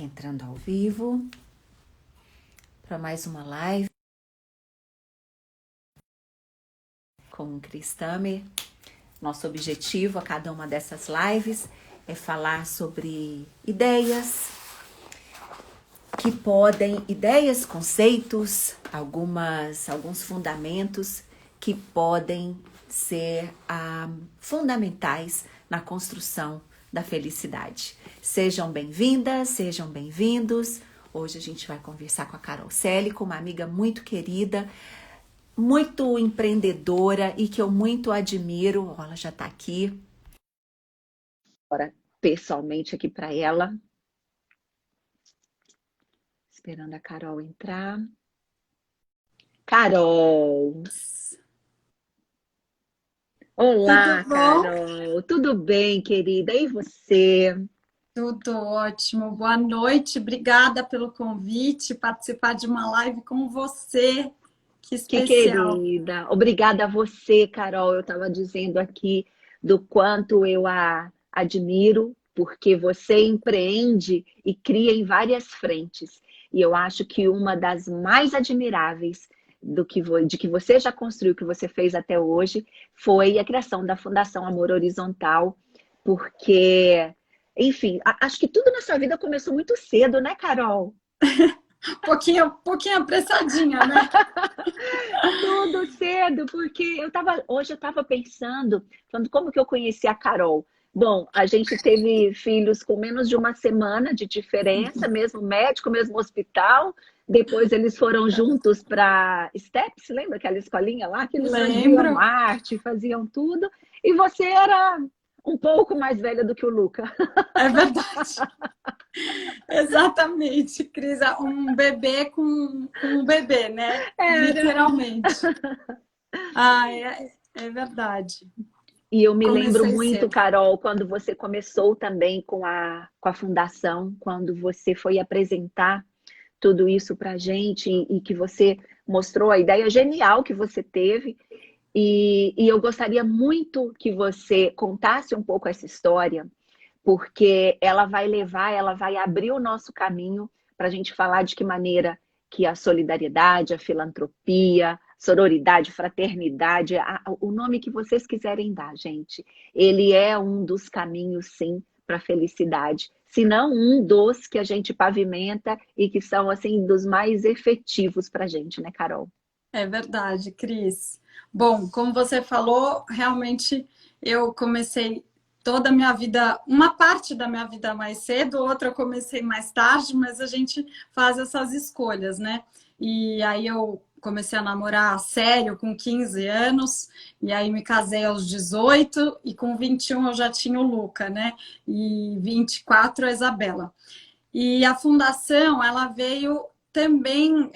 Entrando ao vivo para mais uma live com o Cris Tamer. Nosso objetivo a cada uma dessas lives é falar sobre ideias que podem, conceitos, alguns fundamentos que podem ser fundamentais na construção da felicidade. Sejam bem-vindas, sejam bem-vindos. Hoje a gente vai conversar com a Carol Célico, uma amiga muito querida, muito empreendedora e que eu muito admiro. Ela já está aqui. Agora, pessoalmente aqui para ela. Esperando a Carol entrar. Carol! Olá, Tudo bom? Carol! Tudo bem, querida? E você? Tudo ótimo. Boa noite. Obrigada pelo convite, participar de uma live com você. Que Que especial. querida! Obrigada a você, Carol. Eu estava dizendo aqui do quanto eu a admiro, porque você empreende e cria em várias frentes. E eu acho que uma das mais admiráveis de que você já construiu, que você fez até hoje, foi a criação da Fundação Amor Horizontal, porque, enfim, acho que tudo na sua vida começou muito cedo, né, Carol? Pouquinho apressadinha, né? Tudo cedo, porque hoje eu estava pensando, falando como que eu conheci a Carol. Bom, a gente teve filhos com menos de uma semana de diferença, mesmo médico, mesmo hospital. Depois eles foram juntos para STEPS, lembra aquela escolinha lá que eles faziam Lembro. arte, faziam tudo. E você era um pouco mais velha do que o Luca. É verdade. Exatamente, Cris. Um bebê com um bebê, né? Era. Literalmente. É verdade. E eu me lembro Comecei muito, cedo. Carol, quando você começou também com a fundação, quando você foi apresentar tudo isso para a gente e que você mostrou a ideia genial que você teve. E eu gostaria muito que você contasse um pouco essa história, porque ela vai abrir o nosso caminho para a gente falar de que maneira que a solidariedade, a filantropia, sororidade, fraternidade, o nome que vocês quiserem dar, gente, ele é um dos caminhos, sim, para a felicidade, se não um dos que a gente pavimenta e que são, assim, dos mais efetivos para a gente, né, Carol? É verdade, Cris. Bom, como você falou, realmente eu comecei toda a minha vida, uma parte da minha vida mais cedo, outra eu comecei mais tarde, mas a gente faz essas escolhas, né? E aí eu comecei a namorar sério com 15 anos, e aí me casei aos 18, e com 21 eu já tinha o Luca, né? E 24 a Isabela. E a fundação, ela veio também.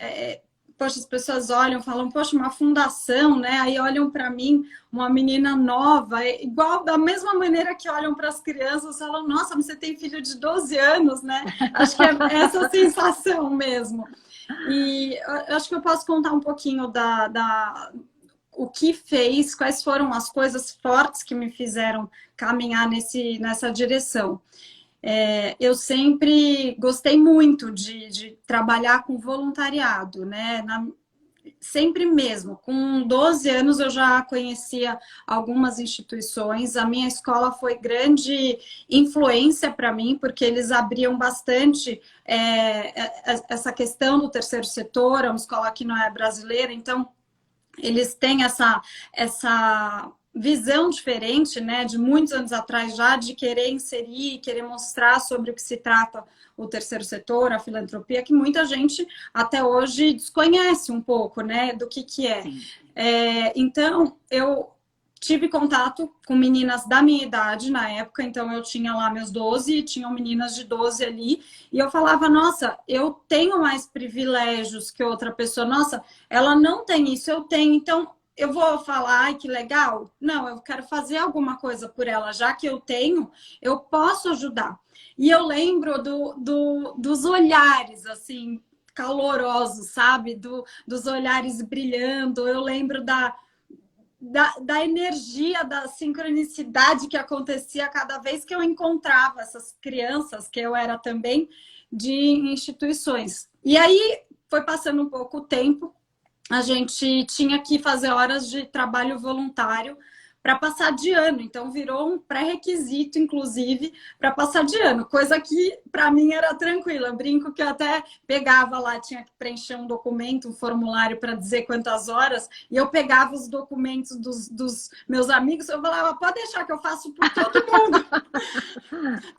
Poxa, as pessoas olham, falam, poxa, uma fundação, né? Aí olham para mim, uma menina nova, igual da mesma maneira que olham para as crianças, falam, nossa, você tem filho de 12 anos, né? Acho que é essa sensação mesmo. E eu acho que eu posso contar um pouquinho o que fez, quais foram as coisas fortes que me fizeram caminhar nessa direção. Eu sempre gostei muito de trabalhar com voluntariado, né? Sempre mesmo. Com 12 anos eu já conhecia algumas instituições. A minha escola foi grande influência para mim, porque eles abriam bastante essa questão do terceiro setor. É uma escola que não é brasileira, então eles têm essa visão diferente, né, de muitos anos atrás já, de querer inserir, querer mostrar sobre o que se trata o terceiro setor, a filantropia, que muita gente até hoje desconhece um pouco, né, do que é. Sim. Então, eu tive contato com meninas da minha idade na época, então eu tinha lá meus 12 e tinham meninas de 12 ali, e eu falava, nossa, eu tenho mais privilégios que outra pessoa, nossa, ela não tem isso, eu tenho, então eu vou falar, ai, que legal? Não, eu quero fazer alguma coisa por ela, já que eu tenho, eu posso ajudar. E eu lembro dos olhares, assim, calorosos, sabe? Dos olhares brilhando, eu lembro da energia, da sincronicidade que acontecia cada vez que eu encontrava essas crianças, que eu era também, de instituições. E aí foi passando um pouco o tempo, a gente tinha que fazer horas de trabalho voluntário para passar de ano, então virou um pré-requisito, inclusive, para passar de ano, coisa que para mim era tranquila. Eu brinco que eu até pegava lá, tinha que preencher um documento, um formulário para dizer quantas horas, e eu pegava os documentos dos meus amigos, eu falava, pode deixar que eu faço por todo mundo.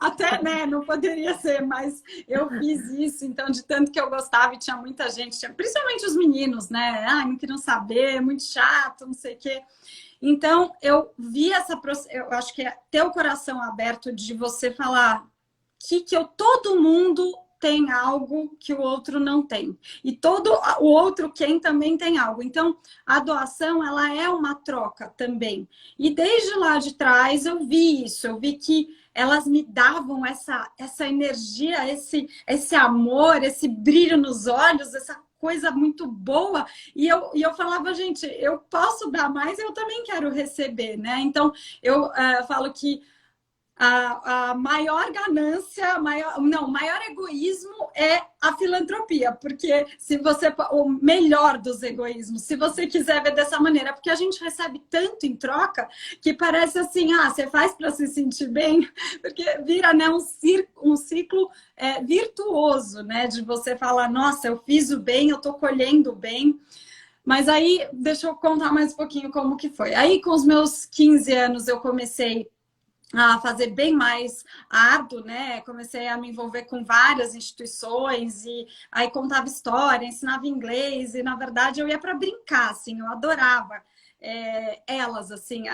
Até, né, não poderia ser, mas eu fiz isso, então, de tanto que eu gostava, e tinha muita gente, principalmente os meninos, né, não queriam saber, muito chato, não sei o quê. Então, eu vi eu acho que é ter o coração aberto de você falar que todo mundo tem algo que o outro não tem. E todo o outro quem também tem algo. Então, a doação, ela é uma troca também. E desde lá de trás, eu vi isso. Eu vi que elas me davam essa energia, esse amor, esse brilho nos olhos, essa coisa muito boa, e eu falava, gente, eu posso dar mais, eu também quero receber, né? Então, eu falo que a maior ganância, o maior egoísmo é a filantropia, porque o melhor dos egoísmos, se você quiser ver dessa maneira, porque a gente recebe tanto em troca que parece assim, você faz para se sentir bem, porque vira, né, um ciclo virtuoso, né, de você falar, nossa, eu fiz o bem, eu estou colhendo o bem. Mas aí, deixa eu contar mais um pouquinho como que foi. Aí, com os meus 15 anos, eu comecei a fazer bem mais árduo, né? Comecei a me envolver com várias instituições e aí contava história, ensinava inglês e, na verdade, eu ia para brincar, assim, eu adorava elas, assim,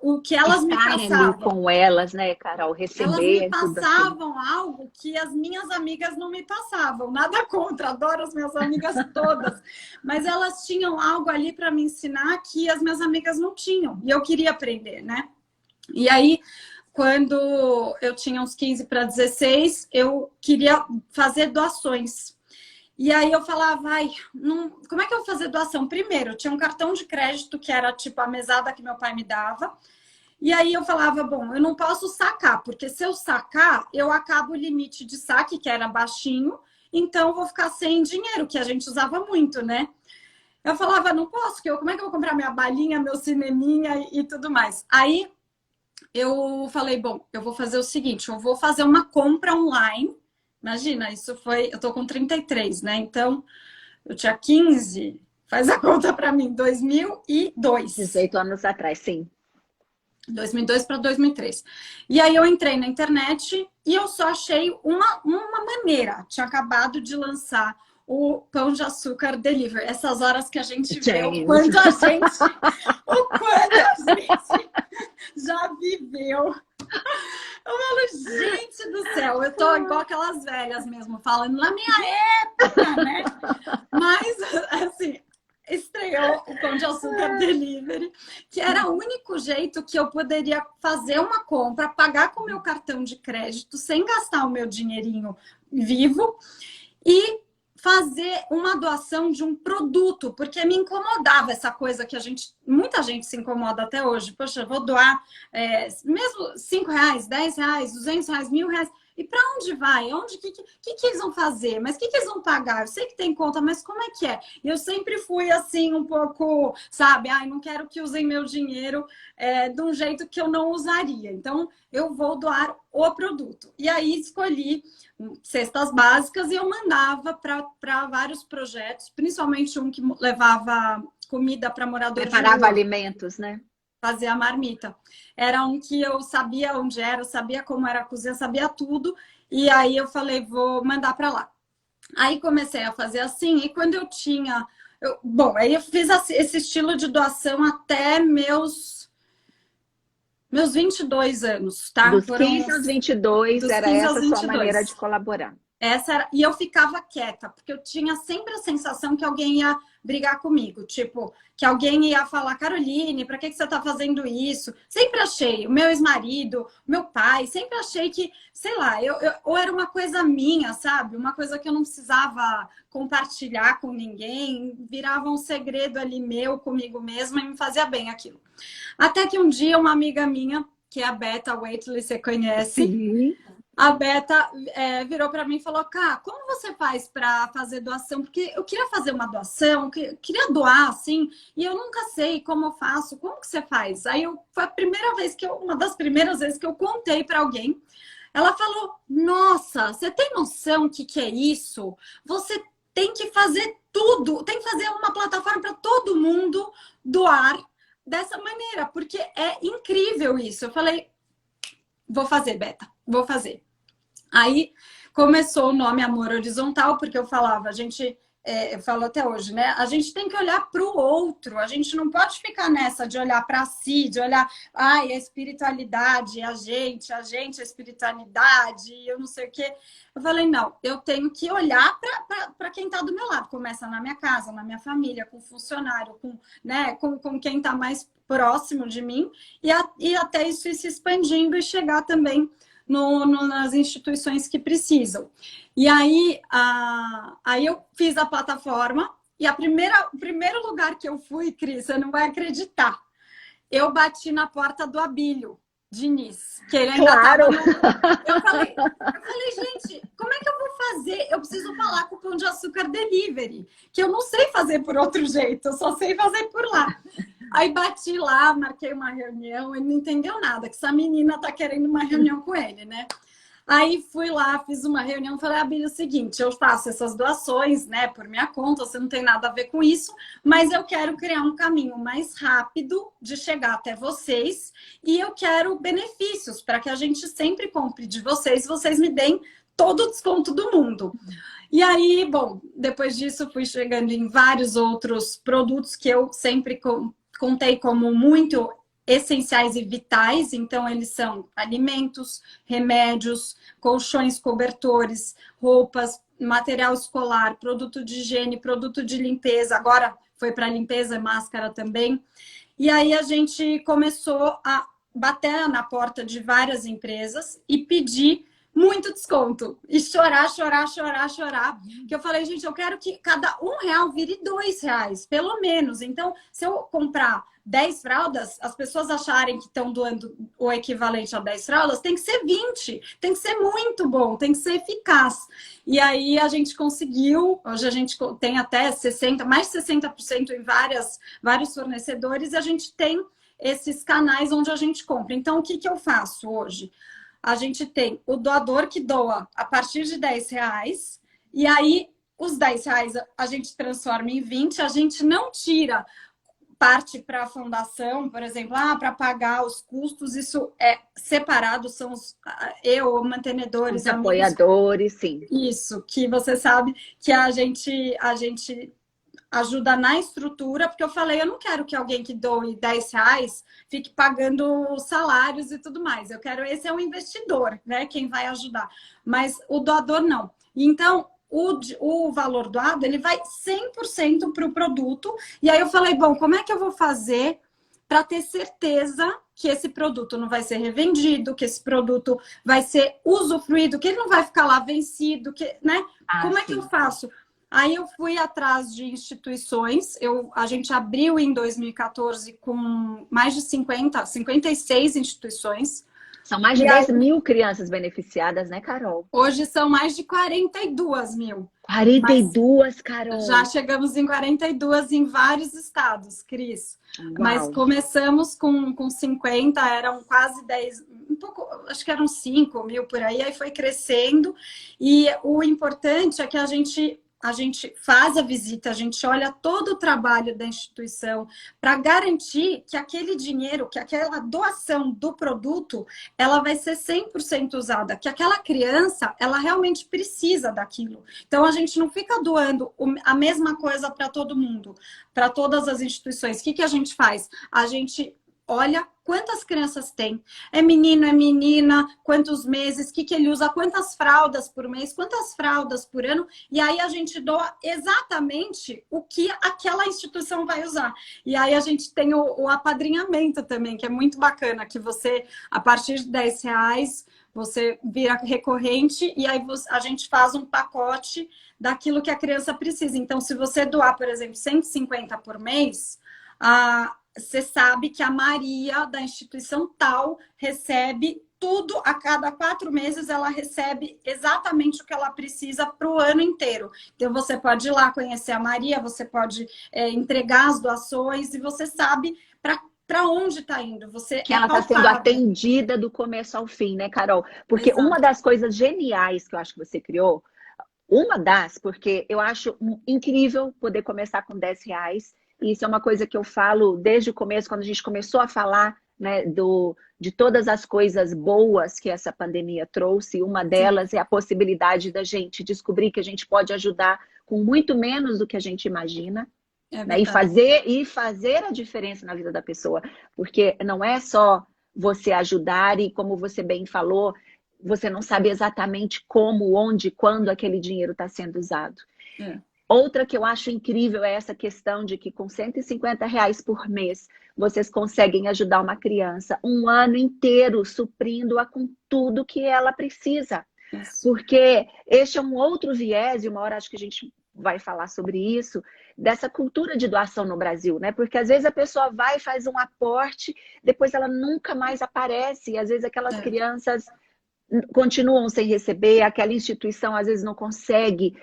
o que elas me passavam. Ali com elas, né, Carol? Receber. Elas me passavam algo que as minhas amigas não me passavam. Nada contra, adoro as minhas amigas todas. Mas elas tinham algo ali para me ensinar que as minhas amigas não tinham. E eu queria aprender, né? E aí, quando eu tinha uns 15 para 16, eu queria fazer doações. E aí eu falava, como é que eu vou fazer doação? Primeiro, eu tinha um cartão de crédito que era tipo a mesada que meu pai me dava. E aí eu falava, bom, eu não posso sacar, porque se eu sacar, eu acabo o limite de saque, que era baixinho, então eu vou ficar sem dinheiro, que a gente usava muito, né? Eu falava, não posso, como é que eu vou comprar minha balinha, meu cineminha e tudo mais? Aí eu falei, bom, eu vou fazer o seguinte, eu vou fazer uma compra online. Imagina, eu tô com 33, né? Então, eu tinha 15, faz a conta para mim, 2002. 18 anos atrás, sim. 2002 para 2003. E aí eu entrei na internet e eu só achei uma maneira. Tinha acabado de lançar o Pão de Açúcar Delivery. Essas horas que a gente vê o quanto a gente já viveu. Eu falo, gente do céu, eu tô igual aquelas velhas mesmo, falando na minha época, né? Mas, assim, estreou o Pão de Açúcar Delivery, que era o único jeito que eu poderia fazer uma compra, pagar com o meu cartão de crédito, sem gastar o meu dinheirinho vivo, e fazer uma doação de um produto, porque me incomodava essa coisa que muita gente se incomoda até hoje. Poxa, eu vou doar mesmo R$5, R$10, R$200, R$1.000. E para onde vai? Que eles vão fazer? Mas que eles vão pagar? Eu sei que tem conta, mas como é que é? E eu sempre fui assim, um pouco, sabe? Não quero que usem meu dinheiro de um jeito que eu não usaria. Então, eu vou doar o produto. E aí, escolhi cestas básicas e eu mandava para vários projetos, principalmente um que levava comida para moradores de rua. Preparava alimentos, né? Fazer a marmita. Era um que eu sabia onde era, sabia como era a cozinha, sabia tudo. E aí eu falei, vou mandar para lá. Aí comecei a fazer assim, e quando eu tinha... aí eu fiz esse estilo de doação até meus 22 anos, tá? Dos 15 aos 22, era essa a sua maneira de colaborar. E eu ficava quieta, porque eu tinha sempre a sensação que alguém ia brigar comigo. Tipo, que alguém ia falar, Caroline, para que você está fazendo isso? Sempre achei, o meu ex-marido, meu pai, sempre achei que, sei lá, ou era uma coisa minha, sabe? Uma coisa que eu não precisava compartilhar com ninguém, virava um segredo ali meu, comigo mesma, e me fazia bem aquilo. Até que um dia uma amiga minha, que é a Beta Waitley, você conhece? Sim. A Beta virou para mim e falou, Cá, como você faz para fazer doação? Porque eu queria fazer uma doação, queria doar, assim, e eu nunca sei como eu faço, como que você faz? Foi a primeira vez uma das primeiras vezes que eu contei para alguém. Ela falou, nossa, você tem noção o que é isso? Você tem que fazer tudo, tem que fazer uma plataforma para todo mundo doar dessa maneira, porque é incrível isso. Eu falei, vou fazer, Beta, vou fazer. Aí começou o nome Amor Horizontal, porque eu falava, eu falo até hoje, né? A gente tem que olhar para o outro, a gente não pode ficar nessa de olhar para si, de olhar, a espiritualidade, a gente, a espiritualidade, eu não sei o quê. Eu falei, não, eu tenho que olhar para quem está do meu lado. Começa na minha casa, na minha família, com funcionário, com quem está mais próximo de mim, e até isso ir se expandindo e chegar também nas instituições que precisam. E aí eu fiz a plataforma e o primeiro lugar que eu fui, Cris, você não vai acreditar, eu bati na porta do Abílio Diniz, que ele ainda estava Eu falei, gente, como é que eu vou fazer? Eu preciso falar com o Pão de Açúcar Delivery, que eu não sei fazer por outro jeito, eu só sei fazer por lá. Aí bati lá, marquei uma reunião, ele não entendeu nada, que essa menina tá querendo uma reunião com ele, né? Aí fui lá, fiz uma reunião, falei, Abílio, é o seguinte, eu faço essas doações, né, por minha conta, você não tem nada a ver com isso, mas eu quero criar um caminho mais rápido de chegar até vocês e eu quero benefícios para que a gente sempre compre de vocês, vocês me deem todo o desconto do mundo. E aí, bom, depois disso fui chegando em vários outros produtos que eu sempre contei como muito essenciais e vitais, então eles são alimentos, remédios, colchões, cobertores, roupas, material escolar, produto de higiene, produto de limpeza, agora foi para limpeza e máscara também. E aí a gente começou a bater na porta de várias empresas e pedir muito desconto. E chorar. Que eu falei, gente, eu quero que cada R$1 vire R$2, pelo menos. Então, se eu comprar 10 fraldas, as pessoas acharem que estão doando o equivalente a 10 fraldas, tem que ser 20. Tem que ser muito bom, tem que ser eficaz. E aí a gente conseguiu, hoje a gente tem até 60%, mais de 60% em vários fornecedores, e a gente tem esses canais onde a gente compra. Então, o que eu faço hoje? A gente tem o doador que doa a partir de R$10, e aí os R$10 a gente transforma em 20, a gente não tira parte para a fundação, por exemplo, para pagar os custos, isso é separado, são os mantenedores, os apoiadores, sim. Isso, que você sabe que a gente ajuda na estrutura, porque eu falei, eu não quero que alguém que doe R$10 fique pagando salários e tudo mais. Eu quero, esse é um investidor, né? Quem vai ajudar. Mas o doador não. Então, o valor doado, ele vai 100% para o produto. E aí eu falei, bom, como é que eu vou fazer para ter certeza que esse produto não vai ser revendido, que esse produto vai ser usufruído, que ele não vai ficar lá vencido, né? Como é que eu faço? Aí eu fui atrás de instituições, a gente abriu em 2014 com mais de 56 instituições. São mais de 10 mil crianças beneficiadas, né, Carol? Hoje são mais de 42 mil. 42, Carol? Já chegamos em 42 em vários estados, Cris. Uau. Mas começamos com 50, eram quase 10, um pouco, acho que eram 5 mil por aí foi crescendo. E o importante é que a gente faz a visita, a gente olha todo o trabalho da instituição para garantir que aquele dinheiro, que aquela doação do produto, ela vai ser 100% usada, que aquela criança, ela realmente precisa daquilo. Então, a gente não fica doando a mesma coisa para todo mundo, para todas as instituições. O que a gente faz? A gente olha quantas crianças tem. É menino, é menina, quantos meses, o que ele usa, quantas fraldas por mês, quantas fraldas por ano. E aí a gente doa exatamente o que aquela instituição vai usar. E aí a gente tem o apadrinhamento também, que é muito bacana, que você, a partir de R$ 10, você vira recorrente e aí a gente faz um pacote daquilo que a criança precisa. Então, se você doar, por exemplo, 150 por mês, você sabe que a Maria da instituição tal recebe tudo, a cada 4 meses ela recebe exatamente o que ela precisa para o ano inteiro. Então você pode ir lá conhecer a Maria, você pode entregar as doações e você sabe para onde está indo. Você que ela está sendo atendida do começo ao fim, né, Carol? Porque Exato. Uma das coisas geniais que eu acho que você criou, porque eu acho incrível poder começar com R$ 10. E isso é uma coisa que eu falo desde o começo, quando a gente começou a falar, né, de todas as coisas boas que essa pandemia trouxe. Uma delas é a possibilidade da gente descobrir que a gente pode ajudar com muito menos do que a gente imagina. Né, e fazer a diferença na vida da pessoa. Porque não é só você ajudar e, como você bem falou, você não sabe exatamente como, onde, quando aquele dinheiro está sendo usado. Outra que eu acho incrível é essa questão de que com R$ 150 por mês, vocês conseguem ajudar uma criança um ano inteiro, suprindo-a com tudo que ela precisa. Isso. Porque este é um outro viés, e uma hora acho que a gente vai falar sobre isso, dessa cultura de doação no Brasil, né? Porque às vezes a pessoa vai e faz um aporte, depois ela nunca mais aparece, e às vezes aquelas crianças continuam sem receber, aquela instituição às vezes não consegue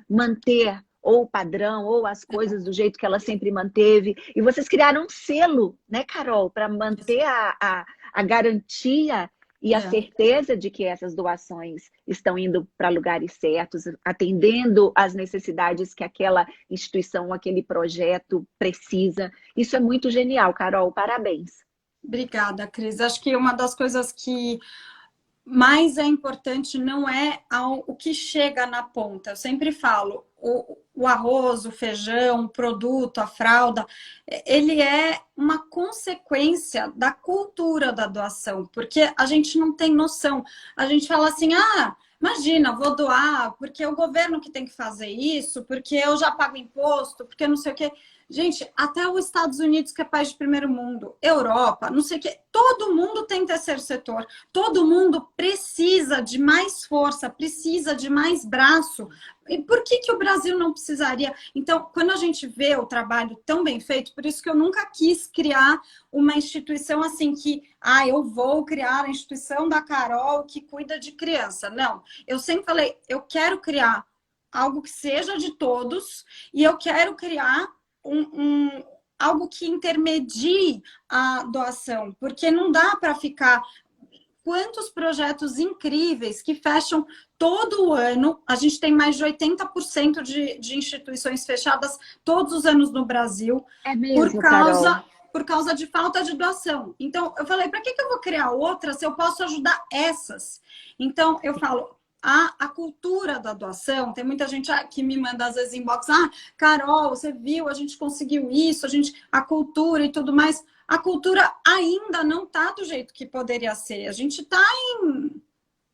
manter ou o padrão, ou as coisas do jeito que ela sempre manteve. E vocês criaram um selo, né, Carol, para manter a garantia e a certeza de que essas doações estão indo para lugares certos, atendendo às necessidades que aquela instituição, aquele projeto precisa. Isso é muito genial, Carol. Parabéns. Obrigada, Cris. Acho que uma das coisas que mais é importante não é o que chega na ponta. Eu sempre falo, o arroz, o feijão, o produto, a fralda, ele é uma consequência da cultura da doação, porque a gente não tem noção. A gente fala assim, imagina, vou doar, porque é o governo que tem que fazer isso, porque eu já pago imposto, porque não sei o quê. Gente, até os Estados Unidos, que é país de primeiro mundo, Europa, não sei o quê, todo mundo tem terceiro setor, todo mundo precisa de mais força, precisa de mais braço. E por que o Brasil não precisaria? Então, quando a gente vê o trabalho tão bem feito, por isso que eu nunca quis criar uma instituição assim que, eu vou criar a instituição da Carol que cuida de criança. Não, eu sempre falei, eu quero criar algo que seja de todos e eu quero criar algo que intermedie a doação, porque não dá para ficar... Quantos projetos incríveis que fecham todo o ano. A gente tem mais de 80% de instituições fechadas todos os anos no Brasil. É mesmo, Carol? Por causa de falta de doação. Então, eu falei, para que eu vou criar outra se eu posso ajudar essas? Então, eu falo, a cultura da doação, tem muita gente que me manda às vezes inbox, Carol, você viu, a gente conseguiu isso, a cultura e tudo mais. A cultura ainda não está do jeito que poderia ser. A gente está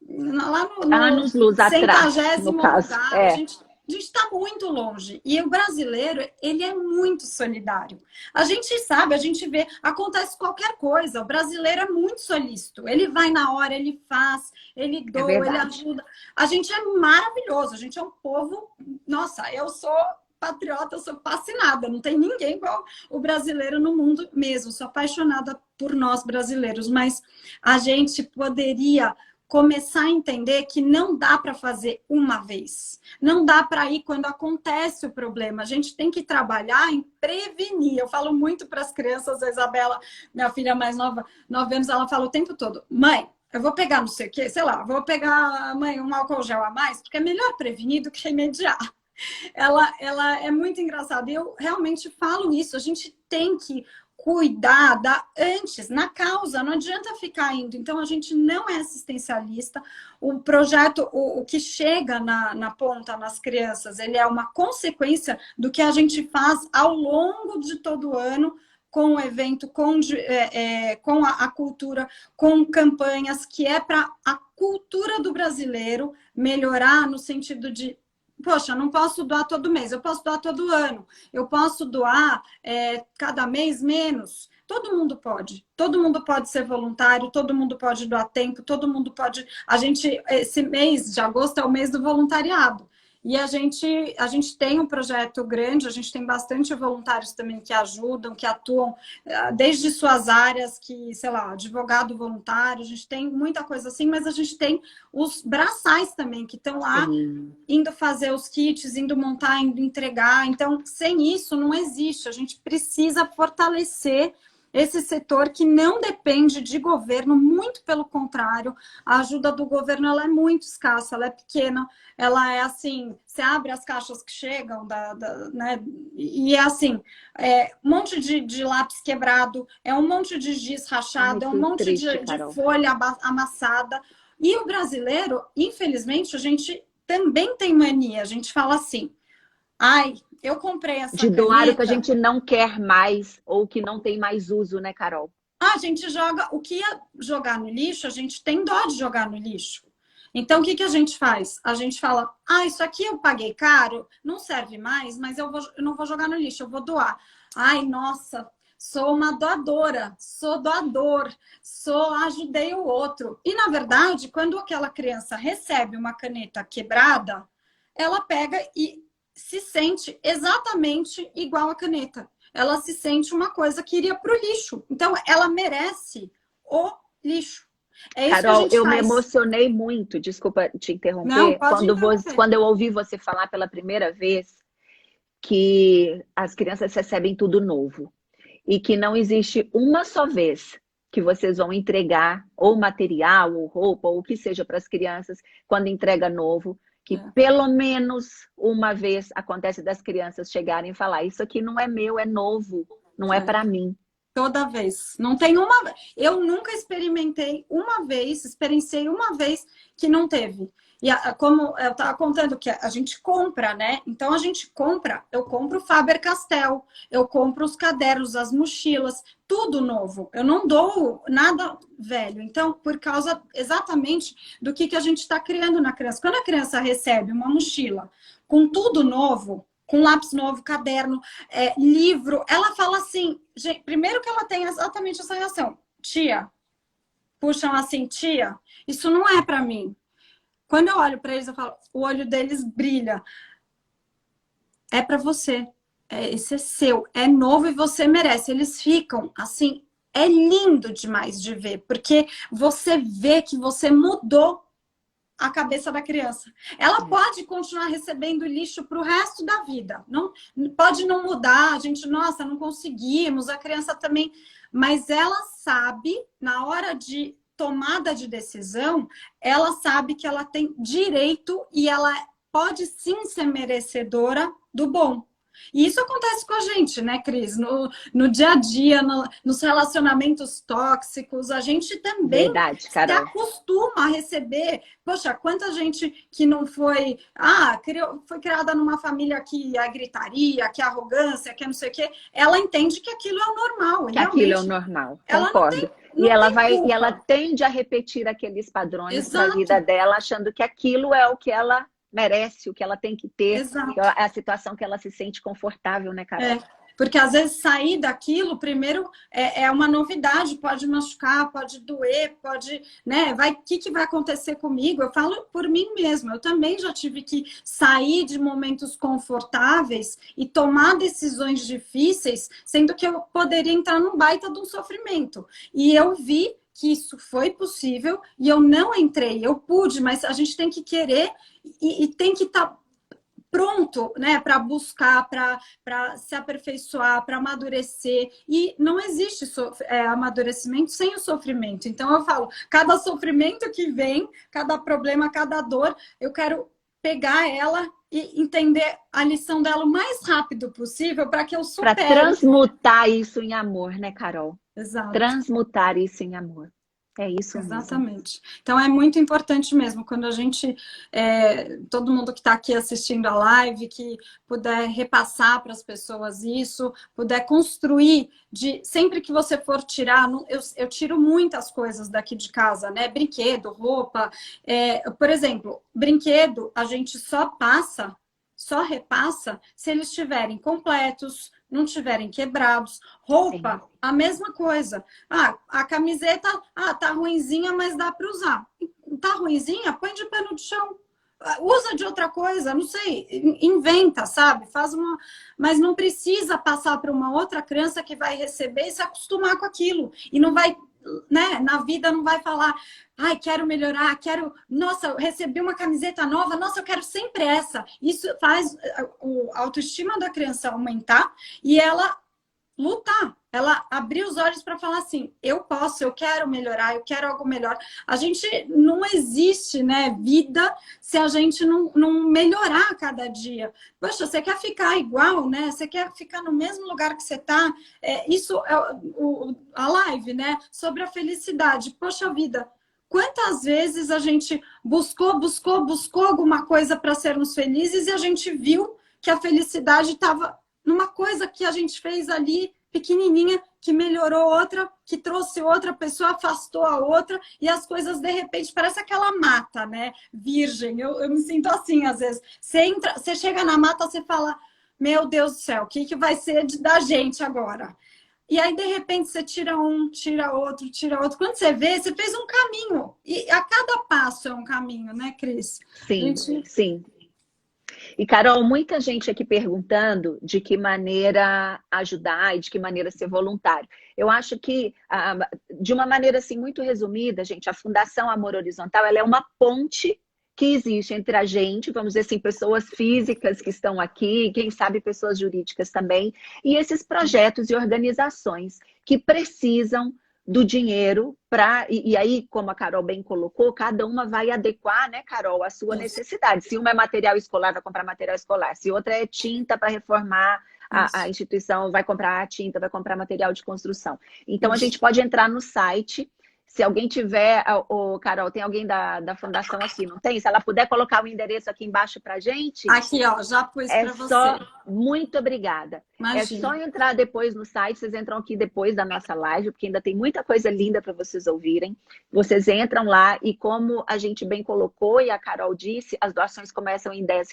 lá no anos-luz atrás, no caso. lugar. A gente está muito longe. E o brasileiro, ele é muito solidário. A gente sabe, a gente vê, acontece qualquer coisa. O brasileiro é muito solícito. Ele vai na hora, ele faz, ele doa, ele ajuda. A gente é maravilhoso. A gente é um povo... Nossa, eu sou patriota, eu sou fascinada. Não tem ninguém igual o brasileiro no mundo mesmo. Sou apaixonada por nós brasileiros. Mas a gente poderia começar a entender que não dá para fazer uma vez. Não dá para ir quando acontece o problema. A gente tem que trabalhar em prevenir. Eu falo muito para as crianças, a Isabela, minha filha mais nova, 9 anos, ela fala o tempo todo, mãe, eu vou pegar não sei o quê, sei lá, vou pegar, mãe, um álcool gel a mais, porque é melhor prevenir do que remediar. Ela é muito engraçada. Eu realmente falo isso. A gente tem que cuidar antes, na causa, não adianta ficar indo. Então, a gente não é assistencialista. O projeto, o que chega na ponta, nas crianças, ele é uma consequência do que a gente faz ao longo de todo o ano com o evento, com a cultura, com campanhas, que é para a cultura do brasileiro melhorar no sentido de, poxa, não posso doar todo mês, eu posso doar todo ano, eu posso doar cada mês menos. Todo mundo pode ser voluntário, todo mundo pode doar tempo, todo mundo pode... esse mês de agosto é o mês do voluntariado. E a gente tem um projeto grande, a gente tem bastante voluntários também que ajudam, que atuam desde suas áreas, que, sei lá, advogado voluntário, a gente tem muita coisa assim, mas a gente tem os braçais também, que estão lá indo fazer os kits, indo montar, indo entregar. Então, sem isso, não existe. A gente precisa fortalecer esse setor que não depende de governo, muito pelo contrário, a ajuda do governo ela é muito escassa, ela é pequena, ela é assim, você abre as caixas que chegam, né, e é assim, um monte de lápis quebrado, é um monte de giz rachado, é um monte triste, de folha amassada. E o brasileiro, infelizmente, a gente também tem mania, a gente fala assim, ai, eu comprei essa de doar caneta. o que a gente não quer mais ou que não tem mais uso, né, Carol? A gente joga o que ia jogar no lixo, a gente tem dó de jogar no lixo. Então, o que a gente faz? A gente fala, isso aqui eu paguei caro, não serve mais, mas eu não vou jogar no lixo, eu vou doar. Ai, nossa, sou uma doadora, sou doador, ajudei o outro. E, na verdade, quando aquela criança recebe uma caneta quebrada, ela pega e se sente exatamente igual a caneta. Ela se sente uma coisa que iria para o lixo. Então, ela merece o lixo. É isso, Carol, que a gente eu faz. Me emocionei muito, desculpa te interromper, Não, pode interromper. Quando eu ouvi você falar pela primeira vez que as crianças recebem tudo novo e que não existe uma só vez que vocês vão entregar ou material, ou roupa, ou o que seja para as crianças, quando entrega novo, que pelo menos uma vez acontece das crianças chegarem e falar, isso aqui não é meu, é novo, não é para mim. Toda vez. Não tem uma... Eu nunca experienciei uma vez que não teve. E como eu estava contando que a gente compra, né? Então a gente compra, eu compro o Faber-Castell, eu compro os cadernos, as mochilas, tudo novo. Eu não dou nada velho. Então, por causa exatamente do que a gente está criando na criança. Quando a criança recebe uma mochila com tudo novo, com lápis novo, caderno, livro, ela fala assim, gente, primeiro que ela tem exatamente essa reação. Tia, puxam assim, tia, isso não é para mim. Quando eu olho para eles, eu falo, o olho deles brilha. É para você. Esse é seu. É novo e você merece. Eles ficam assim, é lindo demais de ver, porque você vê que você mudou a cabeça da criança. Ela pode continuar recebendo lixo para o resto da vida. Não, pode não mudar, a gente, nossa, não conseguimos, a criança também. Mas ela sabe, na hora de tomada de decisão, ela sabe que ela tem direito e ela pode sim ser merecedora do bom. E isso acontece com a gente, né, Cris? No dia a dia, nos relacionamentos tóxicos, a gente também se acostuma a receber. Poxa, quanta gente que não foi... foi criada numa família que a gritaria, que a arrogância, que não sei o quê. Ela entende que aquilo é o normal. Que aquilo é o normal, concordo. E ela tende a repetir aqueles padrões na vida dela, achando que aquilo é o que ela merece, o que ela tem que ter, é a situação que ela se sente confortável, né, Carol? Porque às vezes sair daquilo, primeiro, é uma novidade, pode machucar, pode doer, pode, né, o que vai acontecer comigo? Eu falo por mim mesma, eu também já tive que sair de momentos confortáveis e tomar decisões difíceis, sendo que eu poderia entrar num baita de um sofrimento. E eu vi que isso foi possível e eu não entrei, eu pude, mas a gente tem que querer e tem que estar pronto, né, para buscar, para se aperfeiçoar, para amadurecer. E não existe amadurecimento sem o sofrimento. Então eu falo, cada sofrimento que vem, cada problema, cada dor, eu quero pegar ela e entender a lição dela o mais rápido possível para que eu supere. Para transmutar isso em amor, né, Carol? Exato. Transmutar isso em amor. É isso mesmo. Exatamente. Então é muito importante mesmo quando a gente, todo mundo que está aqui assistindo a live, que puder repassar para as pessoas isso, puder construir sempre que você for tirar, eu tiro muitas coisas daqui de casa, né? Brinquedo, roupa, por exemplo, brinquedo a gente só repassa se eles estiverem completos, não estiverem quebrados. Sim. Roupa, a mesma coisa. Ah, a camiseta, tá ruinzinha, mas dá para usar. Tá ruinzinha? Põe de pé no chão. Usa de outra coisa, não sei, inventa, sabe? Faz uma. Mas não precisa passar para uma outra criança que vai receber e se acostumar com aquilo. E não vai, né? Na vida não vai falar, ai, quero melhorar, nossa, eu recebi uma camiseta nova, nossa, eu quero sempre essa. Isso faz a autoestima da criança aumentar e ela lutar, ela abrir os olhos para falar assim, eu posso, eu quero melhorar, eu quero algo melhor. A gente não existe, né, vida se a gente não melhorar a cada dia. Poxa, você quer ficar igual, né? Você quer ficar no mesmo lugar que você está? Isso é a live, né? Sobre a felicidade. Poxa vida, quantas vezes a gente buscou alguma coisa para sermos felizes e a gente viu que a felicidade estava numa coisa que a gente fez ali, pequenininha, que melhorou outra, que trouxe outra pessoa, afastou a outra, e as coisas, de repente, parece aquela mata, né? Virgem. Eu me sinto assim, às vezes. Você chega na mata, você fala, meu Deus do céu, o que vai ser da gente agora? E aí, de repente, você tira um, tira outro, tira outro. Quando você vê, você fez um caminho. E a cada passo é um caminho, né, Cris? Sim, sim. E, Carol, muita gente aqui perguntando de que maneira ajudar e de que maneira ser voluntário. Eu acho que, de uma maneira assim, muito resumida, gente, a Fundação Amor Horizontal ela é uma ponte que existe entre a gente, vamos dizer assim, pessoas físicas que estão aqui, quem sabe pessoas jurídicas também, e esses projetos e organizações que precisam do dinheiro para. E aí, como a Carol bem colocou, cada uma vai adequar, né, Carol, a sua Isso, necessidade. Se uma é material escolar, vai comprar material escolar. Se outra é tinta para reformar a isso, instituição, vai comprar tinta, vai comprar material de construção. Então, a gente isso. pode entrar no site. Se alguém tiver, Carol, tem alguém da fundação aqui, não tem? Se ela puder colocar o endereço aqui embaixo para a gente, Aqui, ó, já pus é para você. só. Muito obrigada. É só Imagina. entrar depois no site, vocês entram aqui depois da nossa live, porque ainda tem muita coisa linda para vocês ouvirem. Vocês entram lá e como a gente bem colocou e a Carol disse, as doações começam em R$ 10.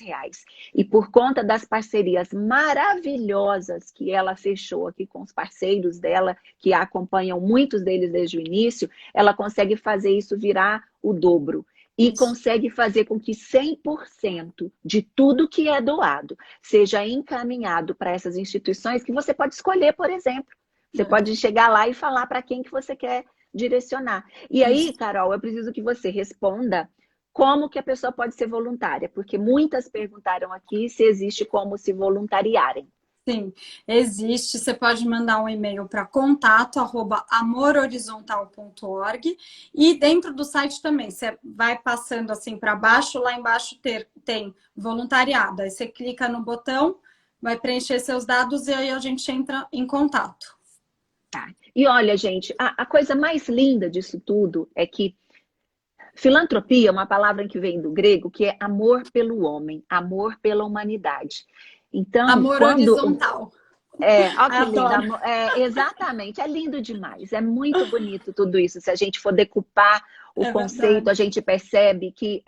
E por conta das parcerias maravilhosas que ela fechou aqui com os parceiros dela, que a acompanham muitos deles desde o início, ela consegue fazer isso virar o dobro. E Isso. consegue fazer com que 100% de tudo que é doado seja encaminhado para essas instituições que você pode escolher, por exemplo. Você pode chegar lá e falar para quem que você quer direcionar. E aí, Isso. Carol, eu preciso que você responda como que a pessoa pode ser voluntária, porque muitas perguntaram aqui se existe como se voluntariarem. Sim, existe. Você pode mandar um e-mail para contato@amorhorizontal.org e dentro do site também, você vai passando assim para baixo, lá embaixo tem voluntariado. Aí você clica no botão, vai preencher seus dados e aí a gente entra em contato. Tá. E olha, gente, a coisa mais linda disso tudo é que filantropia é uma palavra que vem do grego, que é amor pelo homem, amor pela humanidade. Então, Amor quando horizontal. ó que lindo, Adoro. exatamente, é lindo demais, é muito bonito tudo isso. Se a gente for decupar o É conceito, a verdade. gente percebe que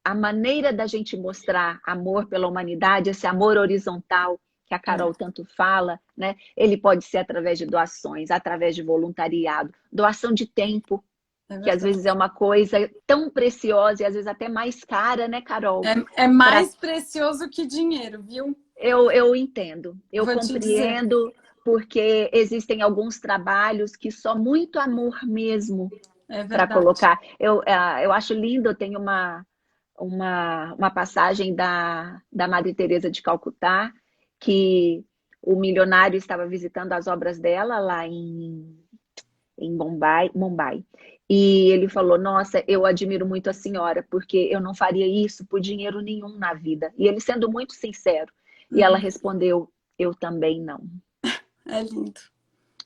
a maneira da gente mostrar amor pela humanidade, esse amor horizontal que a Carol tanto fala, né? Ele pode ser através de doações, através de voluntariado, doação de tempo, É que às vezes verdade. é uma coisa tão preciosa e às vezes até mais cara, né, Carol? É mais precioso que dinheiro, viu? Eu entendo, eu Vou te dizer. compreendo, porque existem alguns trabalhos que só muito amor mesmo É para verdade. colocar. Eu acho lindo, eu tenho uma passagem da Madre Teresa de Calcutá, que o milionário estava visitando as obras dela lá em Mumbai. E ele falou, nossa, eu admiro muito a senhora, porque eu não faria isso por dinheiro nenhum na vida. E ele sendo muito sincero. E ela respondeu, eu também não. É lindo.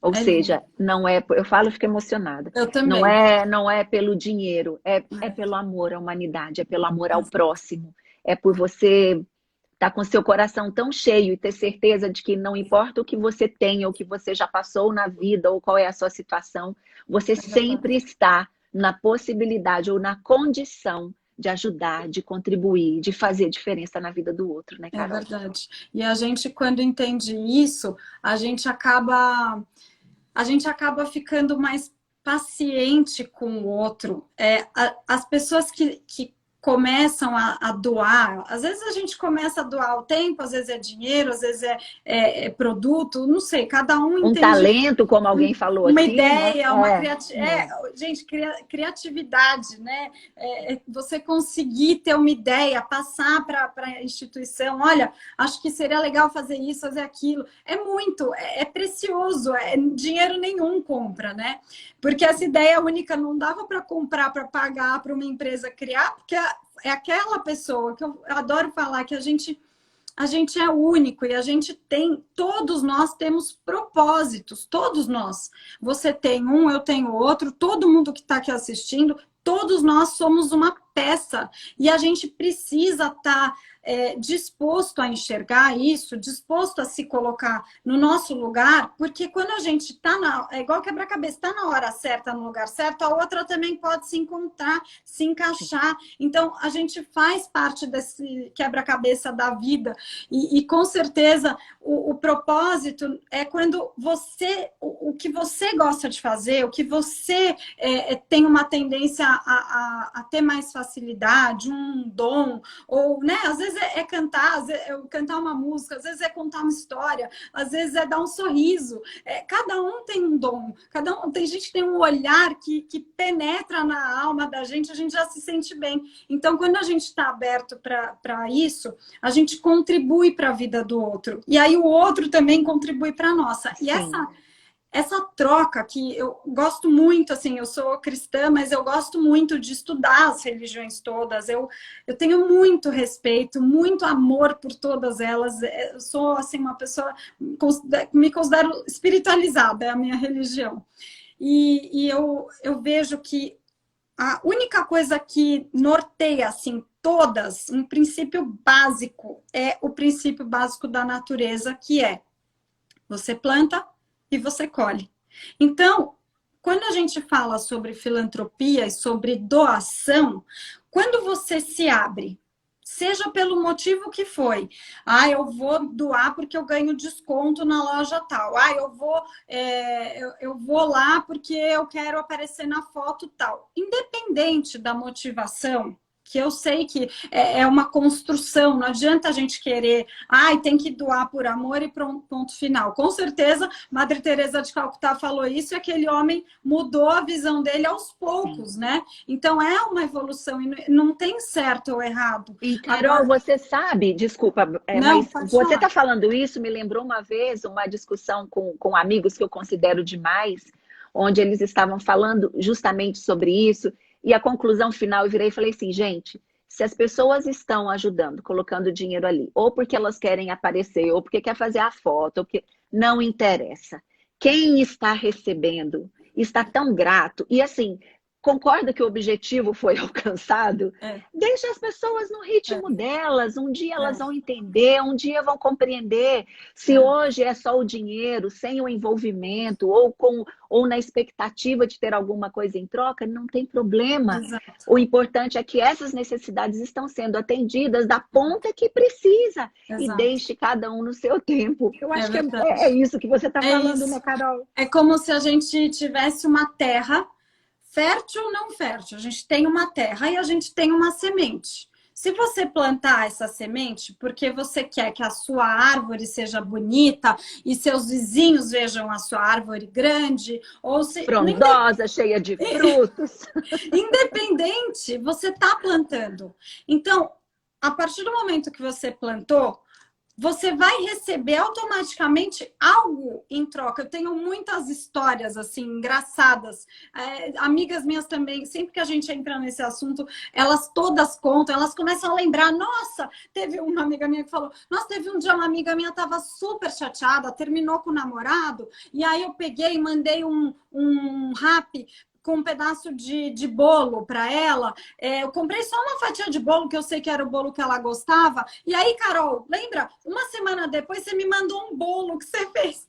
Ou É lindo. seja, não é, eu falo, eu fico emocionada. Eu Não também. é, não é pelo dinheiro, é pelo amor à humanidade, é pelo amor ao próximo. É por você estar com seu coração tão cheio e ter certeza de que não importa o que você tem, ou o que você já passou na vida, ou qual é a sua situação, você É verdade. sempre está na possibilidade ou na condição de ajudar, de contribuir, de fazer diferença na vida do outro, né, É Carol? verdade. E a gente, quando entende isso, a gente acaba ficando mais paciente com o outro. As pessoas que começam a doar, às vezes a gente começa a doar o tempo, às vezes é dinheiro, às vezes é produto, não sei, cada um Um entende talento, como alguém falou uma aqui, né? ideia, gente, criatividade, né? Você conseguir ter uma ideia, passar para a instituição, olha, acho que seria legal fazer isso, fazer aquilo. É muito, é precioso, dinheiro nenhum compra, né? Porque essa ideia única não dava para comprar, para pagar para uma empresa criar, porque é aquela pessoa que eu adoro falar que a gente é único e a gente tem, todos nós temos propósitos, todos nós. Você tem um, eu tenho outro, todo mundo que está aqui assistindo, todos nós somos uma peça e a gente precisa estar disposto a enxergar isso, disposto a se colocar no nosso lugar, porque quando a gente está é igual quebra-cabeça, está na hora certa, no lugar certo, a outra também pode se encontrar, se encaixar. Então, a gente faz parte desse quebra-cabeça da vida e com certeza o propósito é quando o que você gosta de fazer, o que você tem uma tendência a ter mais facilidade, um dom, ou, né, às vezes é cantar, às vezes é cantar uma música, às vezes é contar uma história, às vezes é dar um sorriso. Cada um tem um dom, tem gente que tem um olhar que penetra na alma da gente, a gente já se sente bem. Então, quando a gente está aberto para isso, a gente contribui para a vida do outro. E aí o outro também contribui para a nossa. E Sim. essa troca que eu gosto muito, assim, eu sou cristã, mas eu gosto muito de estudar as religiões todas. Eu tenho muito respeito, muito amor por todas elas. Eu sou, assim, uma pessoa, me considero espiritualizada, é a minha religião. E eu vejo que a única coisa que norteia, assim, todas, um princípio básico, é o princípio básico da natureza, que é você planta e você colhe. Então, quando a gente fala sobre filantropia e sobre doação, quando você se abre, seja pelo motivo que foi, eu vou doar porque eu ganho desconto na loja tal, eu vou lá porque eu quero aparecer na foto tal, independente da motivação, que eu sei que é uma construção, não adianta a gente querer, tem que doar por amor e ponto final. Com certeza, Madre Teresa de Calcutá falou isso e aquele homem mudou a visão dele aos poucos, Sim. né? Então, é uma evolução e não tem certo ou errado. E, Carol, Agora, você sabe, desculpa, não, mas pode você está falar. falando isso, me lembrou uma vez uma discussão com amigos que eu considero demais, onde eles estavam falando justamente sobre isso, e a conclusão final eu virei e falei assim, gente, se as pessoas estão ajudando, colocando dinheiro ali, ou porque elas querem aparecer, ou porque quer fazer a foto, ou porque não interessa. Quem está recebendo está tão grato, e assim, concorda que o objetivo foi alcançado? É, Deixa as pessoas no é, ritmo delas, um dia elas é, vão entender, um dia vão compreender. Se é, hoje é só o dinheiro, sem o envolvimento, ou na expectativa de ter alguma coisa em troca, não tem problema. exato, O importante é que essas necessidades estão sendo atendidas da ponta que precisa e exato. deixe cada um no seu tempo. Eu É acho que é verdade. isso que você está É falando, né, isso. Carol? É como se a gente tivesse uma terra, fértil ou não fértil. A gente tem uma terra e a gente tem uma semente. Se você plantar essa semente porque você quer que a sua árvore seja bonita e seus vizinhos vejam a sua árvore grande, ou se Frondosa, cheia de frutos. independente, você está plantando. Então, a partir do momento que você plantou, você vai receber automaticamente algo em troca. Eu tenho muitas histórias, assim, engraçadas. Amigas minhas também, sempre que a gente entra nesse assunto, elas todas contam, elas começam a lembrar, nossa, teve uma amiga minha que falou, nossa, teve um dia uma amiga minha estava super chateada, terminou com o namorado, e aí eu peguei e mandei um rap com um pedaço de bolo para ela. Eu comprei só uma fatia de bolo, que eu sei que era o bolo que ela gostava. E aí, Carol, lembra? Uma semana depois, você me mandou um bolo que você fez.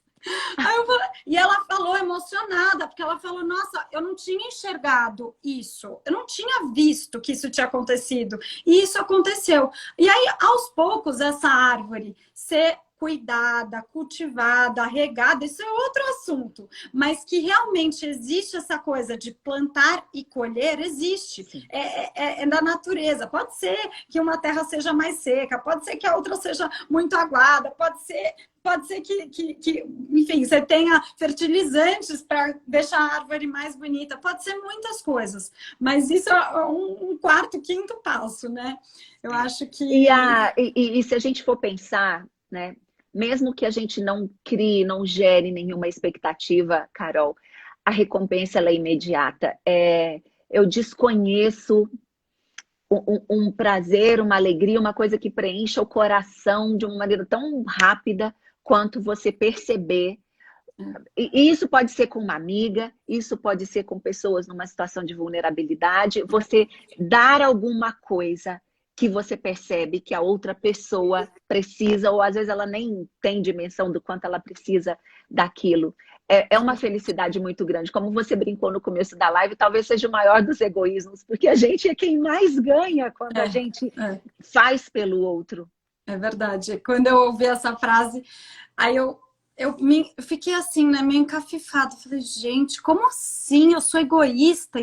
E ela falou emocionada, porque ela falou, nossa, eu não tinha enxergado isso. Eu não tinha visto que isso tinha acontecido. E isso aconteceu. E aí, aos poucos, essa árvore ser cuidada, cultivada, regada, isso é outro assunto, mas que realmente existe essa coisa de plantar e colher, existe, é da natureza. Pode ser que uma terra seja mais seca, pode ser que a outra seja muito aguada, pode ser que, enfim, você tenha fertilizantes para deixar a árvore mais bonita, pode ser muitas coisas, mas isso é um quarto, quinto passo, né? Eu acho que... E se a gente for pensar, né? Mesmo que a gente não crie, não gere nenhuma expectativa, Carol, a recompensa ela é imediata. Eu desconheço um prazer, uma alegria, uma coisa que preencha o coração de uma maneira tão rápida quanto você perceber. E isso pode ser com uma amiga, isso pode ser com pessoas numa situação de vulnerabilidade. Você dar alguma coisa que você percebe que a outra pessoa precisa, ou às vezes ela nem tem dimensão do quanto ela precisa daquilo. É uma felicidade muito grande. Como você brincou no começo da live, talvez seja o maior dos egoísmos, porque a gente é quem mais ganha quando a gente faz pelo outro. É verdade. Quando eu ouvi essa frase, aí eu fiquei assim, né, meio encafifada. Falei, gente, como assim? Eu sou egoísta?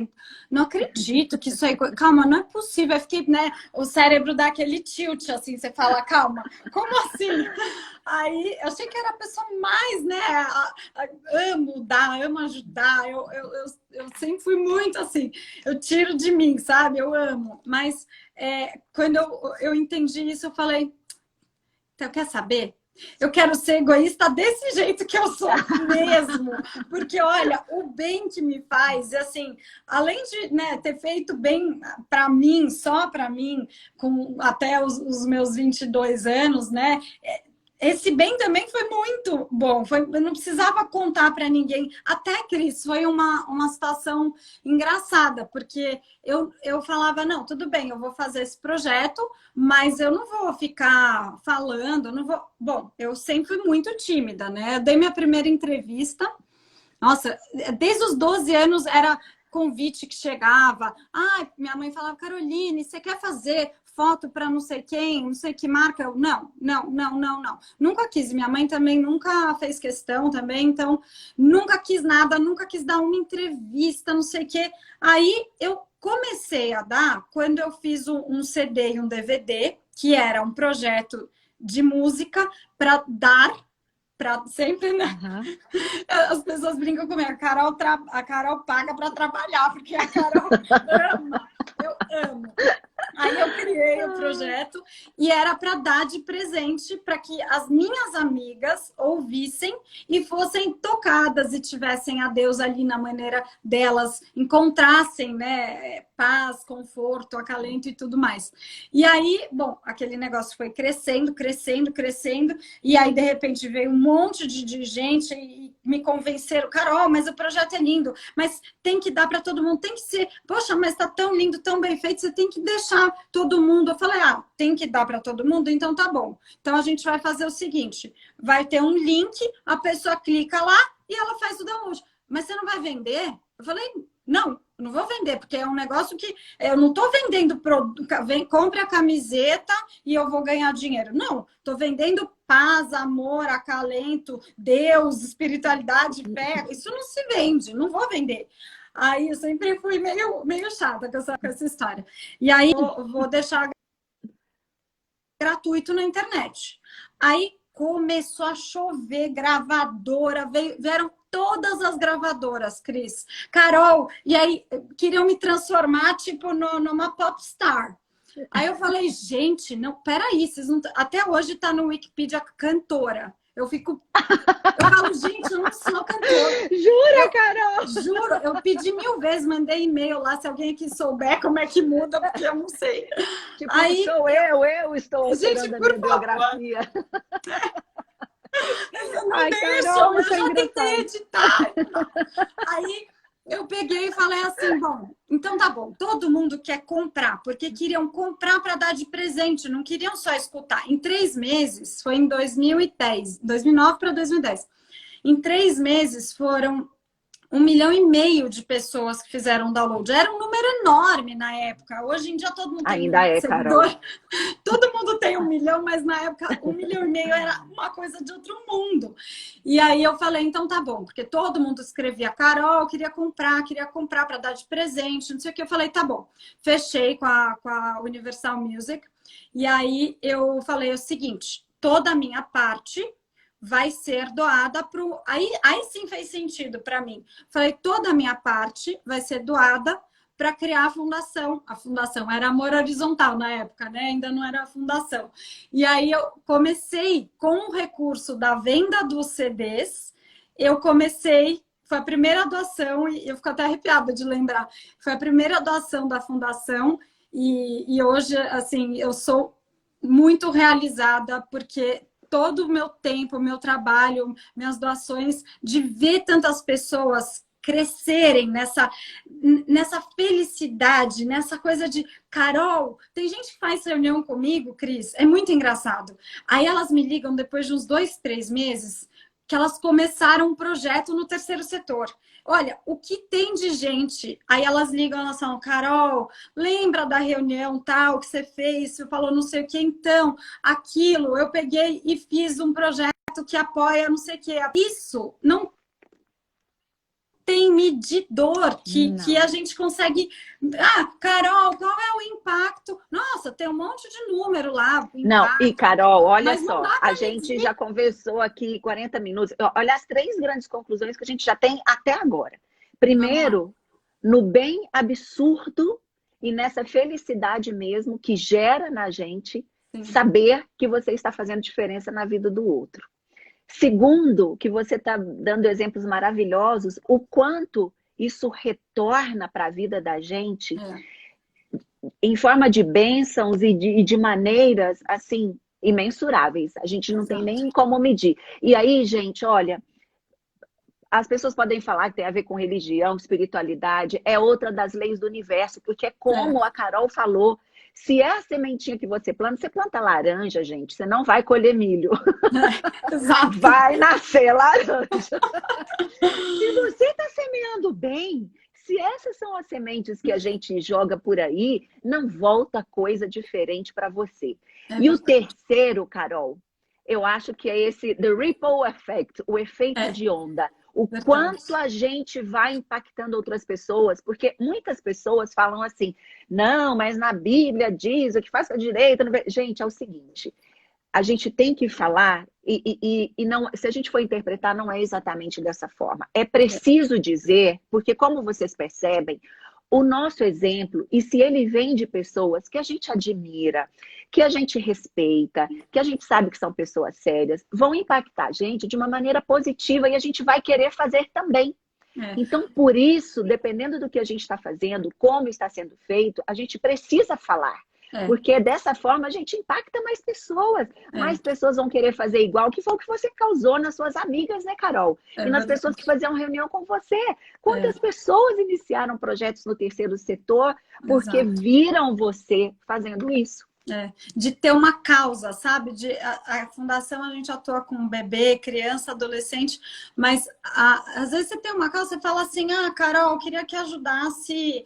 Não acredito que isso é egoísta. Calma, não é possível. Eu fiquei, né, o cérebro dá aquele tilt, assim, você fala, calma, como assim? Aí, eu achei que era a pessoa mais, né, amo dar, amo ajudar. Eu sempre fui muito assim, eu tiro de mim, sabe? Eu amo. Mas quando eu entendi isso, eu falei, então, quer saber? Eu quero ser egoísta desse jeito que eu sou mesmo. Porque, olha, o bem que me faz, assim, além de, né, ter feito bem para mim, só para mim, com até os meus 22 anos, né? Esse bem também foi muito bom. Eu não precisava contar para ninguém. Até, Cris, foi uma situação engraçada, porque eu falava, não, tudo bem, eu vou fazer esse projeto, mas eu não vou ficar falando, eu não vou... Bom, eu sempre fui muito tímida, né? Eu dei minha primeira entrevista. Nossa, desde os 12 anos era convite que chegava. Minha mãe falava, Caroline, você quer fazer foto para não sei quem, não sei que marca? Eu, não. Nunca quis. Minha mãe também nunca fez questão também, então nunca quis nada, nunca quis dar uma entrevista, não sei o quê. Aí eu comecei a dar quando eu fiz um CD e um DVD, que era um projeto de música para dar sempre, né? Uhum. As pessoas brincam comigo. A Carol paga para trabalhar, porque a Carol ama. Eu amo. Aí eu criei o projeto e era para dar de presente para que as minhas amigas ouvissem e fossem tocadas e tivessem a Deus ali na maneira delas, encontrassem, né, paz, conforto, acalento e tudo mais. E aí, bom, aquele negócio foi crescendo, e aí de repente veio um monte de gente e me convenceram, Carol, mas o projeto é lindo, mas tem que dar para todo mundo, tem que ser, poxa, mas tá tão lindo, tão bem feito, você tem que deixar todo mundo. Eu falei, tem que dar para todo mundo? Então tá bom. Então a gente vai fazer o seguinte, vai ter um link, a pessoa clica lá e ela faz o download. Mas você não vai vender? Eu falei, não vou vender, porque é um negócio que eu não tô vendendo produto, compre a camiseta e eu vou ganhar dinheiro. Não, tô vendendo paz, amor, acalento, Deus, espiritualidade, fé. Isso não se vende, não vou vender. Aí eu sempre fui meio chata com essa história. E aí vou deixar gratuito na internet. Aí começou a chover gravadora, vieram todas as gravadoras, Cris. Carol, e aí queriam me transformar tipo numa popstar. Aí eu falei, gente, não, peraí, vocês não... Até hoje tá no Wikipedia cantora. Eu falo, gente, eu não sou cantora. Jura, Carol? Juro, eu pedi 1000 vezes, mandei e-mail lá, se alguém aqui souber como é que muda, porque eu não sei. Tipo, Aí, sou eu estou alterando gente, a por minha biografia. Não Ai, deixa, Carol, eu isso é já tentei engraçado. editar. Aí eu peguei e falei assim, bom, então tá bom, todo mundo quer comprar, porque queriam comprar para dar de presente, não queriam só escutar. Em 3 meses, foi em 2010, 2009 para 2010. Em 3 meses foram 1,5 milhão de pessoas que fizeram download. Era um número enorme na época. Hoje em dia todo mundo tem 1 Ainda milhão de é, Carol. seguidores. Todo mundo tem 1 milhão, mas na época 1,5 milhão era uma coisa de outro mundo. E aí eu falei, então tá bom, porque todo mundo escrevia, Carol, queria comprar para dar de presente, não sei o que. Eu falei, tá bom. Fechei com a Universal Music. E aí eu falei o seguinte, toda a minha parte vai ser doada para o... Aí sim fez sentido para mim. Falei, toda a minha parte vai ser doada para criar a fundação. A fundação era Amor Horizontal na época, né? Ainda não era a fundação. E aí eu comecei com o recurso da venda dos CDs, eu comecei... Foi a primeira doação, e eu fico até arrepiada de lembrar. Foi a primeira doação da fundação, e hoje, assim, eu sou muito realizada, porque todo o meu tempo, meu trabalho, minhas doações, de ver tantas pessoas crescerem nessa felicidade, nessa coisa de Carol, tem gente que faz reunião comigo, Cris, é muito engraçado. Aí elas me ligam depois de uns 2, 3 meses que elas começaram um projeto no terceiro setor. Olha, o que tem de gente? Aí elas ligam, elas falam, Carol, lembra da reunião tal que você fez? Você falou não sei o que, então, aquilo, eu peguei e fiz um projeto que apoia não sei o que. Isso não tem medidor que a gente consegue... Ah, Carol, qual é o impacto? Nossa, tem um monte de número lá. Não, e Carol, olha só, a gente medir. já conversou aqui 40 minutos. Olha as 3 grandes conclusões que a gente já tem até agora. Primeiro, no bem absurdo e nessa felicidade mesmo que gera na gente saber que você está fazendo diferença na vida do outro. Segundo, que você está dando exemplos maravilhosos, o quanto isso retorna para a vida da gente em forma de bênçãos e de maneiras, assim, imensuráveis. A gente não tem nem como medir. E aí, gente, olha, as pessoas podem falar que tem a ver com religião, espiritualidade, é outra das leis do universo, porque é como a Carol falou, se é a sementinha que você planta laranja, gente, você não vai colher milho. Exato. Vai nascer laranja. Se você está semeando bem, se essas são as sementes que a gente joga por aí, não volta coisa diferente para você. E o terceiro, Carol, eu acho que é esse the ripple effect, o efeito de onda. O quanto a gente vai impactando outras pessoas, porque muitas pessoas falam assim, não, mas na Bíblia diz o que faz com a direita. Gente, é o seguinte, a gente tem que falar e não, se a gente for interpretar, não é exatamente dessa forma. É preciso dizer, porque como vocês percebem, o nosso exemplo, e se ele vem de pessoas que a gente admira, que a gente respeita, que a gente sabe que são pessoas sérias, vão impactar a gente de uma maneira positiva e a gente vai querer fazer também. Então, por isso, dependendo do que a gente está fazendo, como está sendo feito, a gente precisa falar. Porque dessa forma a gente impacta mais pessoas vão querer fazer igual, que foi o que você causou nas suas amigas, né, Carol? E nas pessoas que faziam reunião com você. Quantas pessoas iniciaram projetos no terceiro setor porque viram você fazendo isso? De ter uma causa, sabe? A fundação, a gente atua com bebê, criança, adolescente, mas às vezes você tem uma causa, você fala assim, Carol, queria que ajudasse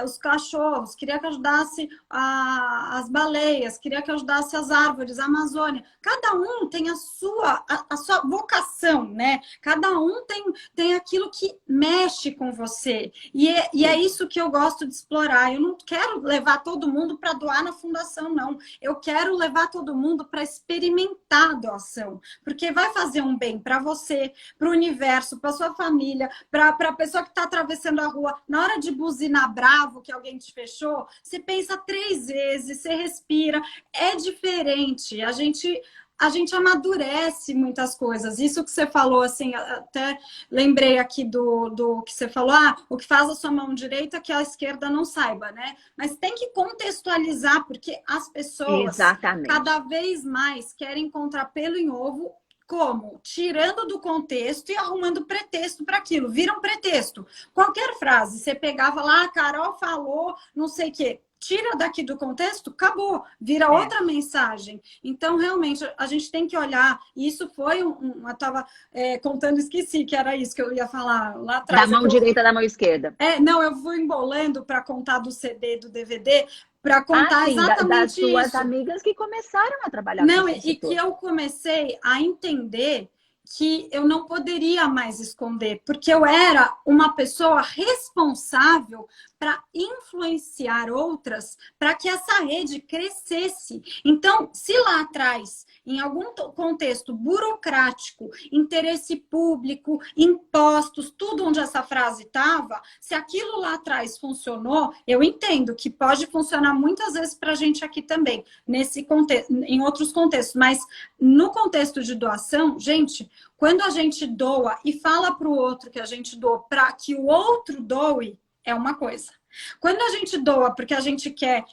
os cachorros, queria que ajudasse as baleias, queria que ajudasse as árvores, a Amazônia. Cada um tem a sua vocação, né? Cada um tem aquilo que mexe com você. E é isso que eu gosto de explorar. Eu não quero levar todo mundo para doar na fundação, não. Eu quero levar todo mundo para experimentar a doação, porque vai fazer um bem para você, para o universo, para sua família, para a pessoa que está atravessando a rua. Na hora de buzinar bravo que alguém te fechou, você pensa 3 vezes, você respira. É diferente. A gente amadurece muitas coisas. Isso que você falou, assim, até lembrei aqui do que você falou, o que faz a sua mão direita que a esquerda não saiba, né? Mas tem que contextualizar, porque as pessoas Exatamente. cada vez mais querem encontrar pelo em ovo. Como? Tirando do contexto e arrumando pretexto para aquilo. Vira um pretexto. Qualquer frase, você pegava lá, a Carol falou, não sei o quê. Tira daqui do contexto, acabou, vira outra mensagem. Então, realmente, a gente tem que olhar. E isso foi eu estava contando, esqueci que era isso que eu ia falar lá atrás. Da mão direita, da mão esquerda. Não, eu vou embolando para contar do CD, do DVD, para contar sim, exatamente das suas isso. amigas que começaram a trabalhar Não, com e que eu comecei a entender que eu não poderia mais esconder, porque eu era uma pessoa responsável para influenciar outras, para que essa rede crescesse. Então, se lá atrás, em algum contexto burocrático, interesse público, impostos, tudo onde essa frase estava, se aquilo lá atrás funcionou, eu entendo que pode funcionar muitas vezes para a gente aqui também, nesse contexto, em outros contextos, mas no contexto de doação, gente, quando a gente doa e fala para o outro que a gente doa para que o outro doe, é uma coisa. Quando a gente doa porque a gente quer,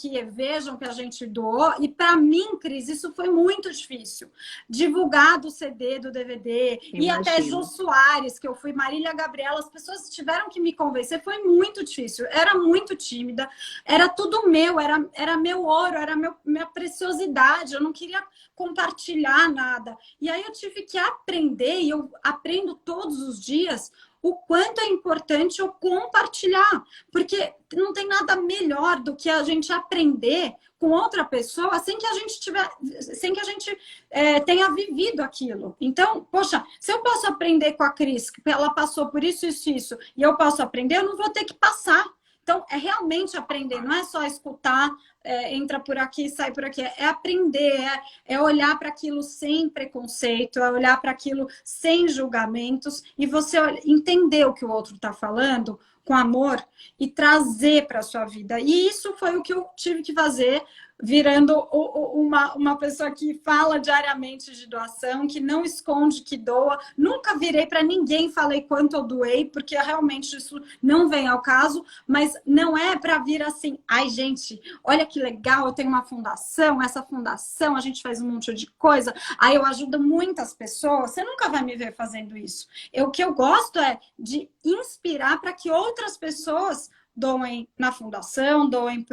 que vejam que a gente doou, e para mim, Cris, isso foi muito difícil. Divulgar do CD, do DVD, e até Jô Soares, que eu fui, Marília Gabriela, as pessoas tiveram que me convencer, foi muito difícil. Era muito tímida, era tudo meu, era meu ouro, era minha preciosidade, eu não queria compartilhar nada. E aí eu tive que aprender, e eu aprendo todos os dias, o quanto é importante eu compartilhar, porque não tem nada melhor do que a gente aprender com outra pessoa sem que a gente tenha vivido aquilo. Então, poxa, se eu posso aprender com a Cris, que ela passou por isso, e eu posso aprender, eu não vou ter que passar. Então, é realmente aprender, não é só escutar, entra por aqui, sai por aqui. É aprender, é olhar para aquilo sem preconceito, é olhar para aquilo sem julgamentos e você entender o que o outro está falando com amor e trazer para a sua vida. E isso foi o que eu tive que fazer, virando uma pessoa que fala diariamente de doação, que não esconde que doa. Nunca virei para ninguém e falei quanto eu doei, porque realmente isso não vem ao caso, mas não é para vir assim, gente, olha que legal, eu tenho uma fundação, essa fundação, a gente faz um monte de coisa, aí eu ajudo muitas pessoas, você nunca vai me ver fazendo isso. O que eu gosto é de inspirar para que outras pessoas doem na fundação, doem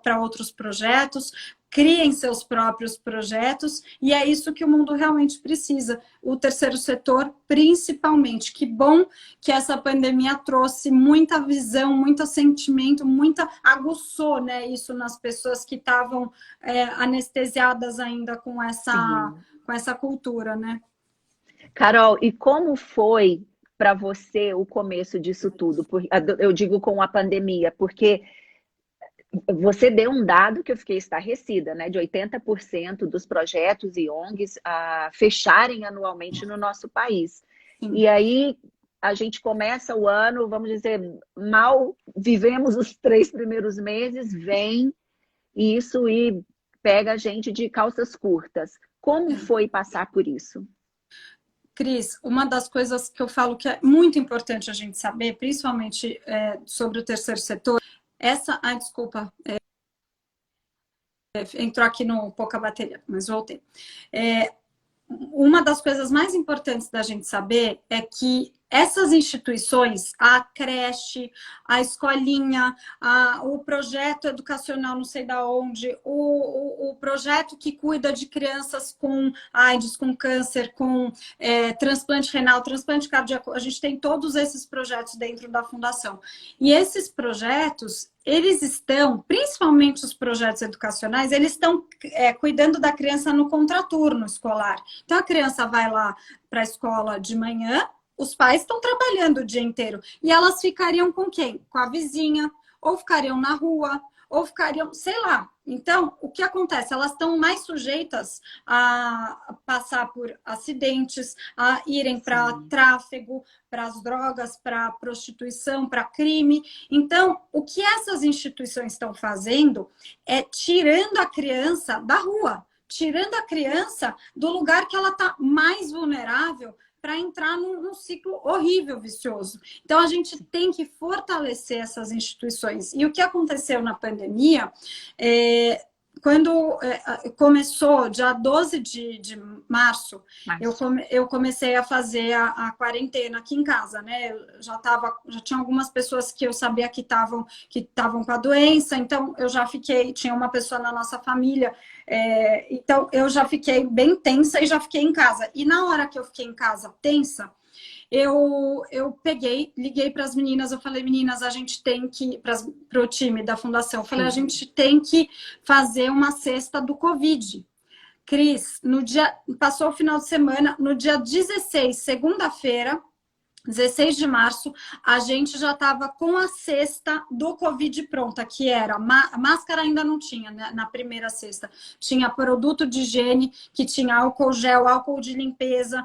para outros projetos, criem seus próprios projetos, e é isso que o mundo realmente precisa. O terceiro setor, principalmente. Que bom que essa pandemia trouxe muita visão, muito sentimento, aguçou, né, isso nas pessoas que estavam anestesiadas ainda com essa cultura, né? Carol, e como foi para você o começo disso tudo? Eu digo com a pandemia, porque você deu um dado que eu fiquei estarrecida, né? De 80% dos projetos e ONGs fecharem anualmente no nosso país. Sim. E aí a gente começa o ano, vamos dizer, mal vivemos os 3 primeiros meses, vem isso e pega a gente de calças curtas. Como foi passar por isso? Cris, uma das coisas que eu falo que é muito importante a gente saber, principalmente sobre o terceiro setor, desculpa, entrou aqui no pouca bateria, mas voltei. Uma das coisas mais importantes da gente saber é que essas instituições, a creche, a escolinha, o projeto educacional não sei da onde, o projeto que cuida de crianças com AIDS, com câncer, com transplante renal, transplante cardíaco, a gente tem todos esses projetos dentro da fundação. E esses projetos, eles estão, principalmente os projetos educacionais, eles estão cuidando da criança no contraturno escolar. Então a criança vai lá para a escola de manhã, os pais estão trabalhando o dia inteiro. E elas ficariam com quem? Com a vizinha, ou ficariam na rua, ou ficariam, sei lá. Então, o que acontece? Elas estão mais sujeitas a passar por acidentes, a irem para tráfego, para as drogas, para prostituição, para crime. Então, o que essas instituições estão fazendo é tirando a criança da rua, tirando a criança do lugar que ela está mais vulnerável para entrar num ciclo horrível, vicioso. Então, a gente tem que fortalecer essas instituições. E o que aconteceu na pandemia, quando começou, dia 12 de março, eu comecei a fazer a quarentena aqui em casa, né? Eu já tinha algumas pessoas que eu sabia que estavam com a doença, então eu já tinha uma pessoa na nossa família, então eu já fiquei bem tensa e já fiquei em casa. E na hora que eu fiquei em casa tensa, eu liguei para as meninas, eu falei, meninas, a gente tem que, para o time da fundação, eu falei, a gente tem que fazer uma cesta do Covid. Cris, passou o final de semana, no dia 16, segunda-feira, 16 de março, a gente já estava com a cesta do Covid pronta, que era, a máscara ainda não tinha, né, na primeira cesta. Tinha produto de higiene, que tinha álcool gel, álcool de limpeza,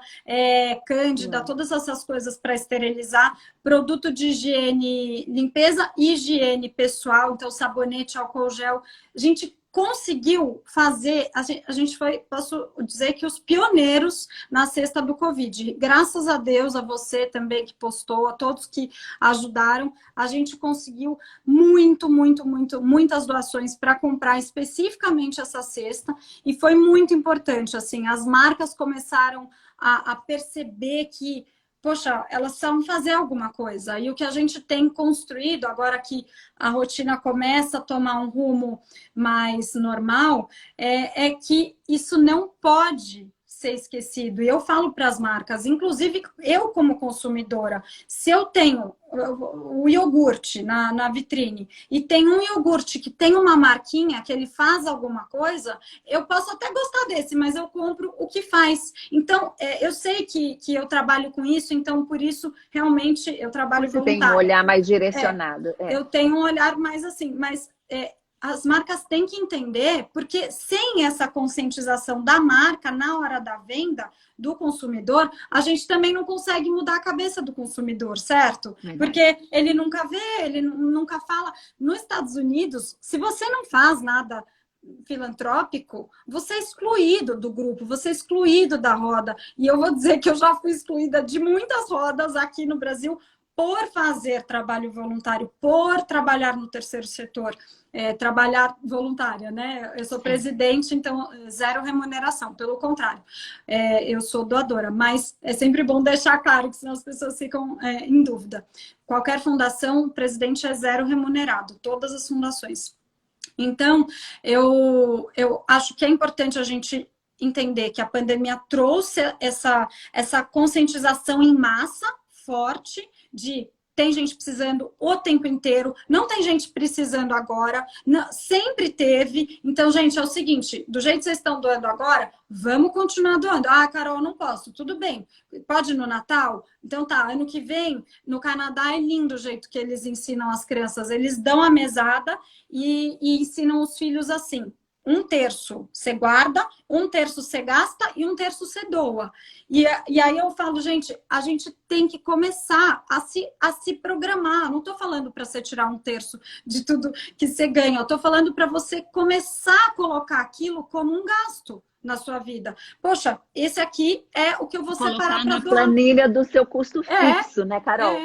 cândida, todas essas coisas para esterilizar, produto de higiene, limpeza e higiene pessoal, então sabonete, álcool gel. A gente conseguiu fazer, a gente foi, posso dizer que os pioneiros na cesta do Covid. Graças a Deus, a você também que postou, a todos que ajudaram, a gente conseguiu muitas doações para comprar especificamente essa cesta, e foi muito importante, assim, as marcas começaram a perceber que, poxa, elas precisam fazer alguma coisa. E o que a gente tem construído, agora que a rotina começa a tomar um rumo mais normal, é que isso não pode ser esquecido. E eu falo para as marcas, inclusive eu como consumidora, se eu tenho o iogurte na vitrine e tem um iogurte que tem uma marquinha, que ele faz alguma coisa, eu posso até gostar desse, mas eu compro o que faz. Então, eu sei que eu trabalho com isso, então por isso realmente eu trabalho voluntário. Você tem um olhar mais direcionado. Eu tenho um olhar mais assim, mas as marcas têm que entender, porque sem essa conscientização da marca na hora da venda do consumidor, a gente também não consegue mudar a cabeça do consumidor, certo? Porque ele nunca vê, ele nunca fala. Nos Estados Unidos, se você não faz nada filantrópico, você é excluído do grupo, você é excluído da roda. E eu vou dizer que eu já fui excluída de muitas rodas aqui no Brasil por fazer trabalho voluntário, por trabalhar no terceiro setor, trabalhar voluntária, né? Eu sou presidente, então zero remuneração, pelo contrário, eu sou doadora, mas é sempre bom deixar claro, que senão as pessoas ficam em dúvida. Qualquer fundação, o presidente é zero remunerado, todas as fundações. Então, eu acho que é importante a gente entender que a pandemia trouxe essa conscientização em massa forte, de tem gente precisando o tempo inteiro, não tem gente precisando agora, não, sempre teve. Então, gente, é o seguinte, do jeito que vocês estão doando agora, vamos continuar doando. Ah, Carol, não posso. Tudo bem. Pode ir no Natal? Então tá, ano que vem, no Canadá é lindo o jeito que eles ensinam as crianças. Eles dão a mesada e ensinam os filhos assim. 1/3 você guarda, 1/3 você gasta e 1/3 você doa. E aí eu falo, gente, a gente tem que começar a se programar. Não estou falando para você tirar 1/3 de tudo que você ganha. Eu estou falando para você começar a colocar aquilo como um gasto na sua vida. Poxa, esse aqui é o que eu vou separar para doar. Na planilha do seu custo fixo, né, Carol?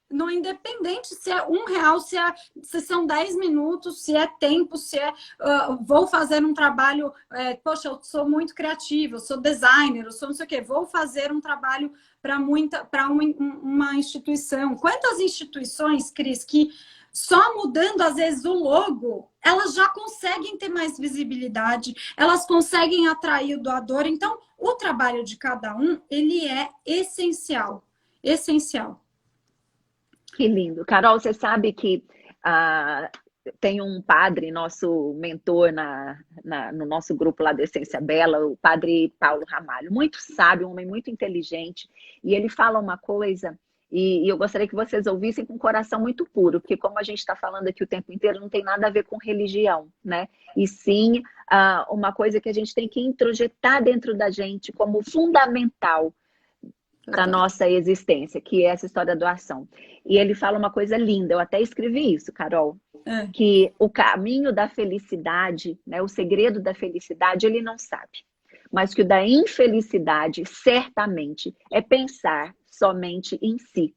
No independente se é R$1, se são 10 minutos, se é tempo, se vou fazer um trabalho, poxa, eu sou muito criativa, eu sou designer, eu sou não sei o quê, vou fazer um trabalho para uma instituição. Quantas instituições, Cris, que só mudando, às vezes, o logo, elas já conseguem ter mais visibilidade, elas conseguem atrair o doador. Então, o trabalho de cada um, ele é essencial, essencial. Que lindo. Carol, você sabe que tem um padre, nosso mentor no nosso grupo lá da Essência Bela, o padre Paulo Ramalho, muito sábio, um homem muito inteligente, e ele fala uma coisa, e eu gostaria que vocês ouvissem com um coração muito puro, porque como a gente está falando aqui o tempo inteiro, não tem nada a ver com religião, né? E sim uma coisa que a gente tem que introjetar dentro da gente como fundamental para a nossa existência, que é essa história da doação. E ele fala uma coisa linda, eu até escrevi isso, Carol, que o caminho da felicidade, né, o segredo da felicidade, ele não sabe. Mas que o da infelicidade, certamente, é pensar somente em si.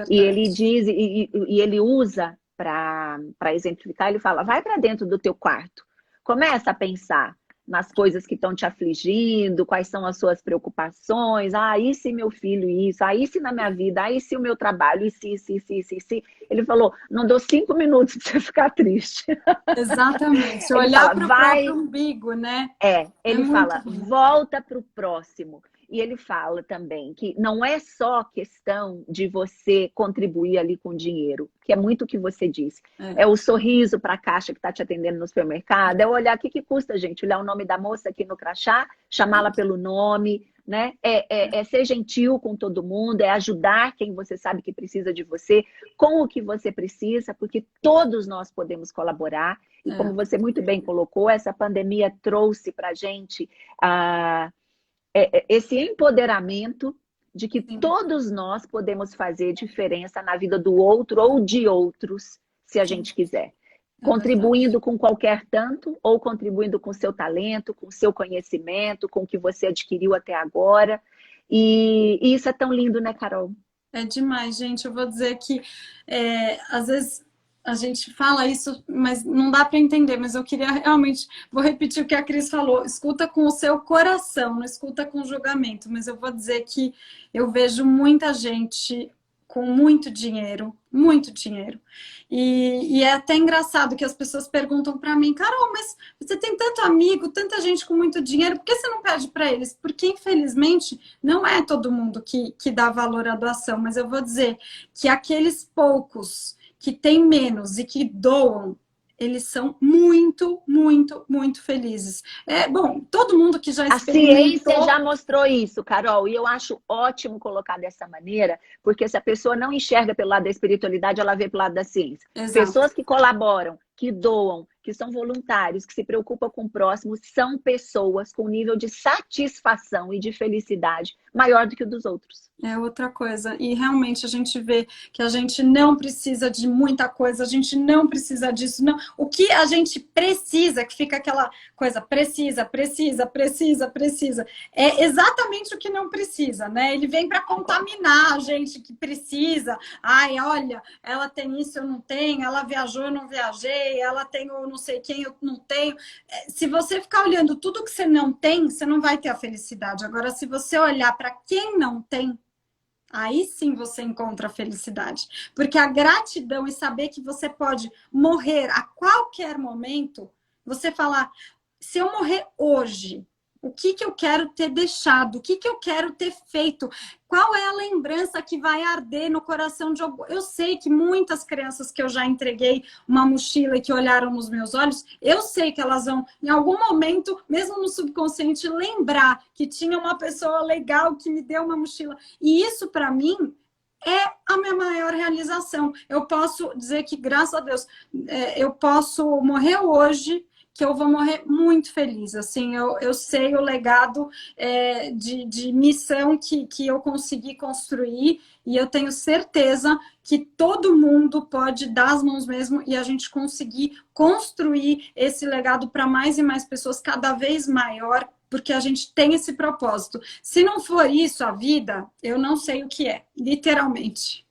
E ele diz, e ele usa para exemplificar, ele fala, vai para dentro do teu quarto, começa a pensar nas coisas que estão te afligindo, quais são as suas preocupações, e se meu filho isso, e se na minha vida, e se o meu trabalho, e se. Ele falou, não dou 5 minutos para você ficar triste. Exatamente, olhar para o próprio umbigo, né? Ele fala, volta para o próximo. E ele fala também que não é só questão de você contribuir ali com dinheiro, que é muito o que você disse. É o sorriso para a caixa que está te atendendo no supermercado, é olhar o que custa, gente, olhar o nome da moça aqui no crachá, chamá-la pelo nome, né? É ser gentil com todo mundo, é ajudar quem você sabe que precisa de você, com o que você precisa, porque todos nós podemos colaborar. E como você muito bem colocou, essa pandemia trouxe para a gente esse empoderamento de que todos nós podemos fazer diferença na vida do outro ou de outros, se a gente quiser. Contribuindo com qualquer tanto, ou contribuindo com seu talento, com seu conhecimento, com o que você adquiriu até agora. E isso é tão lindo, né, Carol? É demais, gente. Eu vou dizer que, às vezes, a gente fala isso, mas não dá para entender. Mas eu queria realmente, vou repetir o que a Cris falou, escuta com o seu coração, não escuta com julgamento. Mas eu vou dizer que eu vejo muita gente com muito dinheiro. E é até engraçado que as pessoas perguntam para mim, Carol, mas você tem tanto amigo, tanta gente com muito dinheiro, por que você não pede para eles? Porque, infelizmente, não é todo mundo que dá valor à doação, mas eu vou dizer que aqueles poucos que têm menos e que doam, eles são muito, muito, muito felizes. Bom, todo mundo que já experimentou... A ciência já mostrou isso, Carol, e eu acho ótimo colocar dessa maneira, porque se a pessoa não enxerga pelo lado da espiritualidade, ela vê pelo lado da ciência. Exato. Pessoas que colaboram, que doam, que são voluntários, que se preocupam com o próximo, são pessoas com nível de satisfação e de felicidade maior do que o dos outros. É outra coisa. E realmente a gente vê que a gente não precisa de muita coisa, a gente não precisa disso. Não. O que a gente precisa, que fica aquela coisa, precisa, é exatamente o que não precisa, né? Ele vem para contaminar a gente que precisa. Ai, olha, ela tem isso, eu não tenho, ela viajou, eu não viajei, ela tem o não sei quem, eu não tenho. Se você ficar olhando tudo que você não tem, você não vai ter a felicidade. Agora, se você olhar para quem não tem, aí sim você encontra a felicidade. Porque a gratidão e saber que você pode morrer a qualquer momento, você falar, se eu morrer hoje, o que eu quero ter deixado? O que eu quero ter feito? Qual é a lembrança que vai arder no coração de algum? Eu sei que muitas crianças que eu já entreguei uma mochila e que olharam nos meus olhos, eu sei que elas vão, em algum momento, mesmo no subconsciente, lembrar que tinha uma pessoa legal que me deu uma mochila. E isso, para mim, é a minha maior realização. Eu posso dizer que, graças a Deus, eu posso morrer hoje, que eu vou morrer muito feliz. Assim, eu sei o legado de missão que eu consegui construir, e eu tenho certeza que todo mundo pode dar as mãos mesmo e a gente conseguir construir esse legado para mais e mais pessoas, cada vez maior, porque a gente tem esse propósito. Se não for isso a vida, eu não sei o que é, literalmente.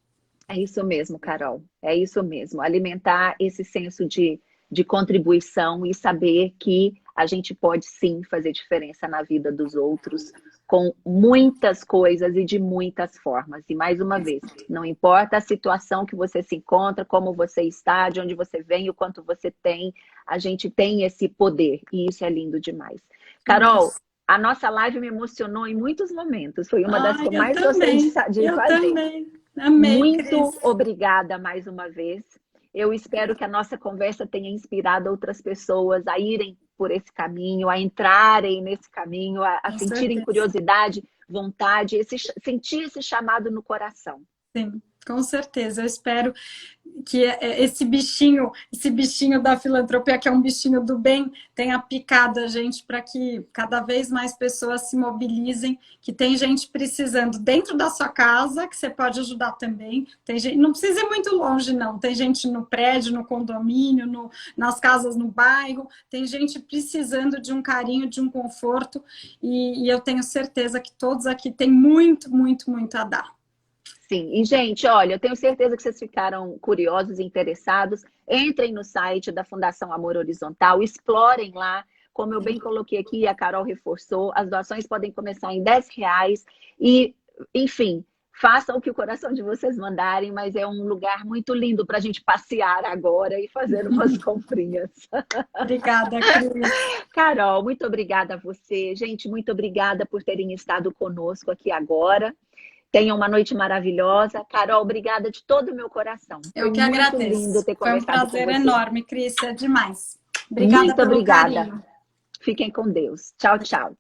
É isso mesmo, Carol. É isso mesmo. Alimentar esse senso de contribuição e saber que a gente pode sim fazer diferença na vida dos outros com muitas coisas e de muitas formas. E mais uma vez, não importa a situação que você se encontra, como você está, de onde você vem, o quanto você tem, a gente tem esse poder e isso é lindo demais. Carol, a nossa live me emocionou em muitos momentos. Foi uma das que eu mais gostei de fazer. Eu também. Amei, muito Cris. Obrigada mais uma vez. Eu espero que a nossa conversa tenha inspirado outras pessoas a irem por esse caminho, a entrarem nesse caminho, a sentirem curiosidade, vontade, sentir esse chamado no coração. Sim. Com certeza, eu espero que esse bichinho da filantropia, que é um bichinho do bem, tenha picado a gente para que cada vez mais pessoas se mobilizem, que tem gente precisando dentro da sua casa, que você pode ajudar também. Tem gente, não precisa ir muito longe, não. Tem gente no prédio, no condomínio, nas casas no bairro, tem gente precisando de um carinho, de um conforto, e eu tenho certeza que todos aqui têm muito, muito, muito a dar. Sim, e gente, olha, eu tenho certeza que vocês ficaram curiosos e interessados. Entrem no site da Fundação Amor Horizontal, explorem lá. Como eu bem coloquei aqui, a Carol reforçou, as doações podem começar em R$ 10 e, enfim, façam o que o coração de vocês mandarem, mas é um lugar muito lindo para a gente passear agora e fazer umas comprinhas. Obrigada, Cris. Carol, muito obrigada a você. Gente, muito obrigada por terem estado conosco aqui agora. Tenham uma noite maravilhosa. Carol, obrigada de todo o meu coração. Eu Foi que muito agradeço. lindo ter Foi um conversado com você. prazer enorme, Cris. É demais. Obrigada Muito pelo obrigada. carinho. Fiquem com Deus. Tchau, tchau.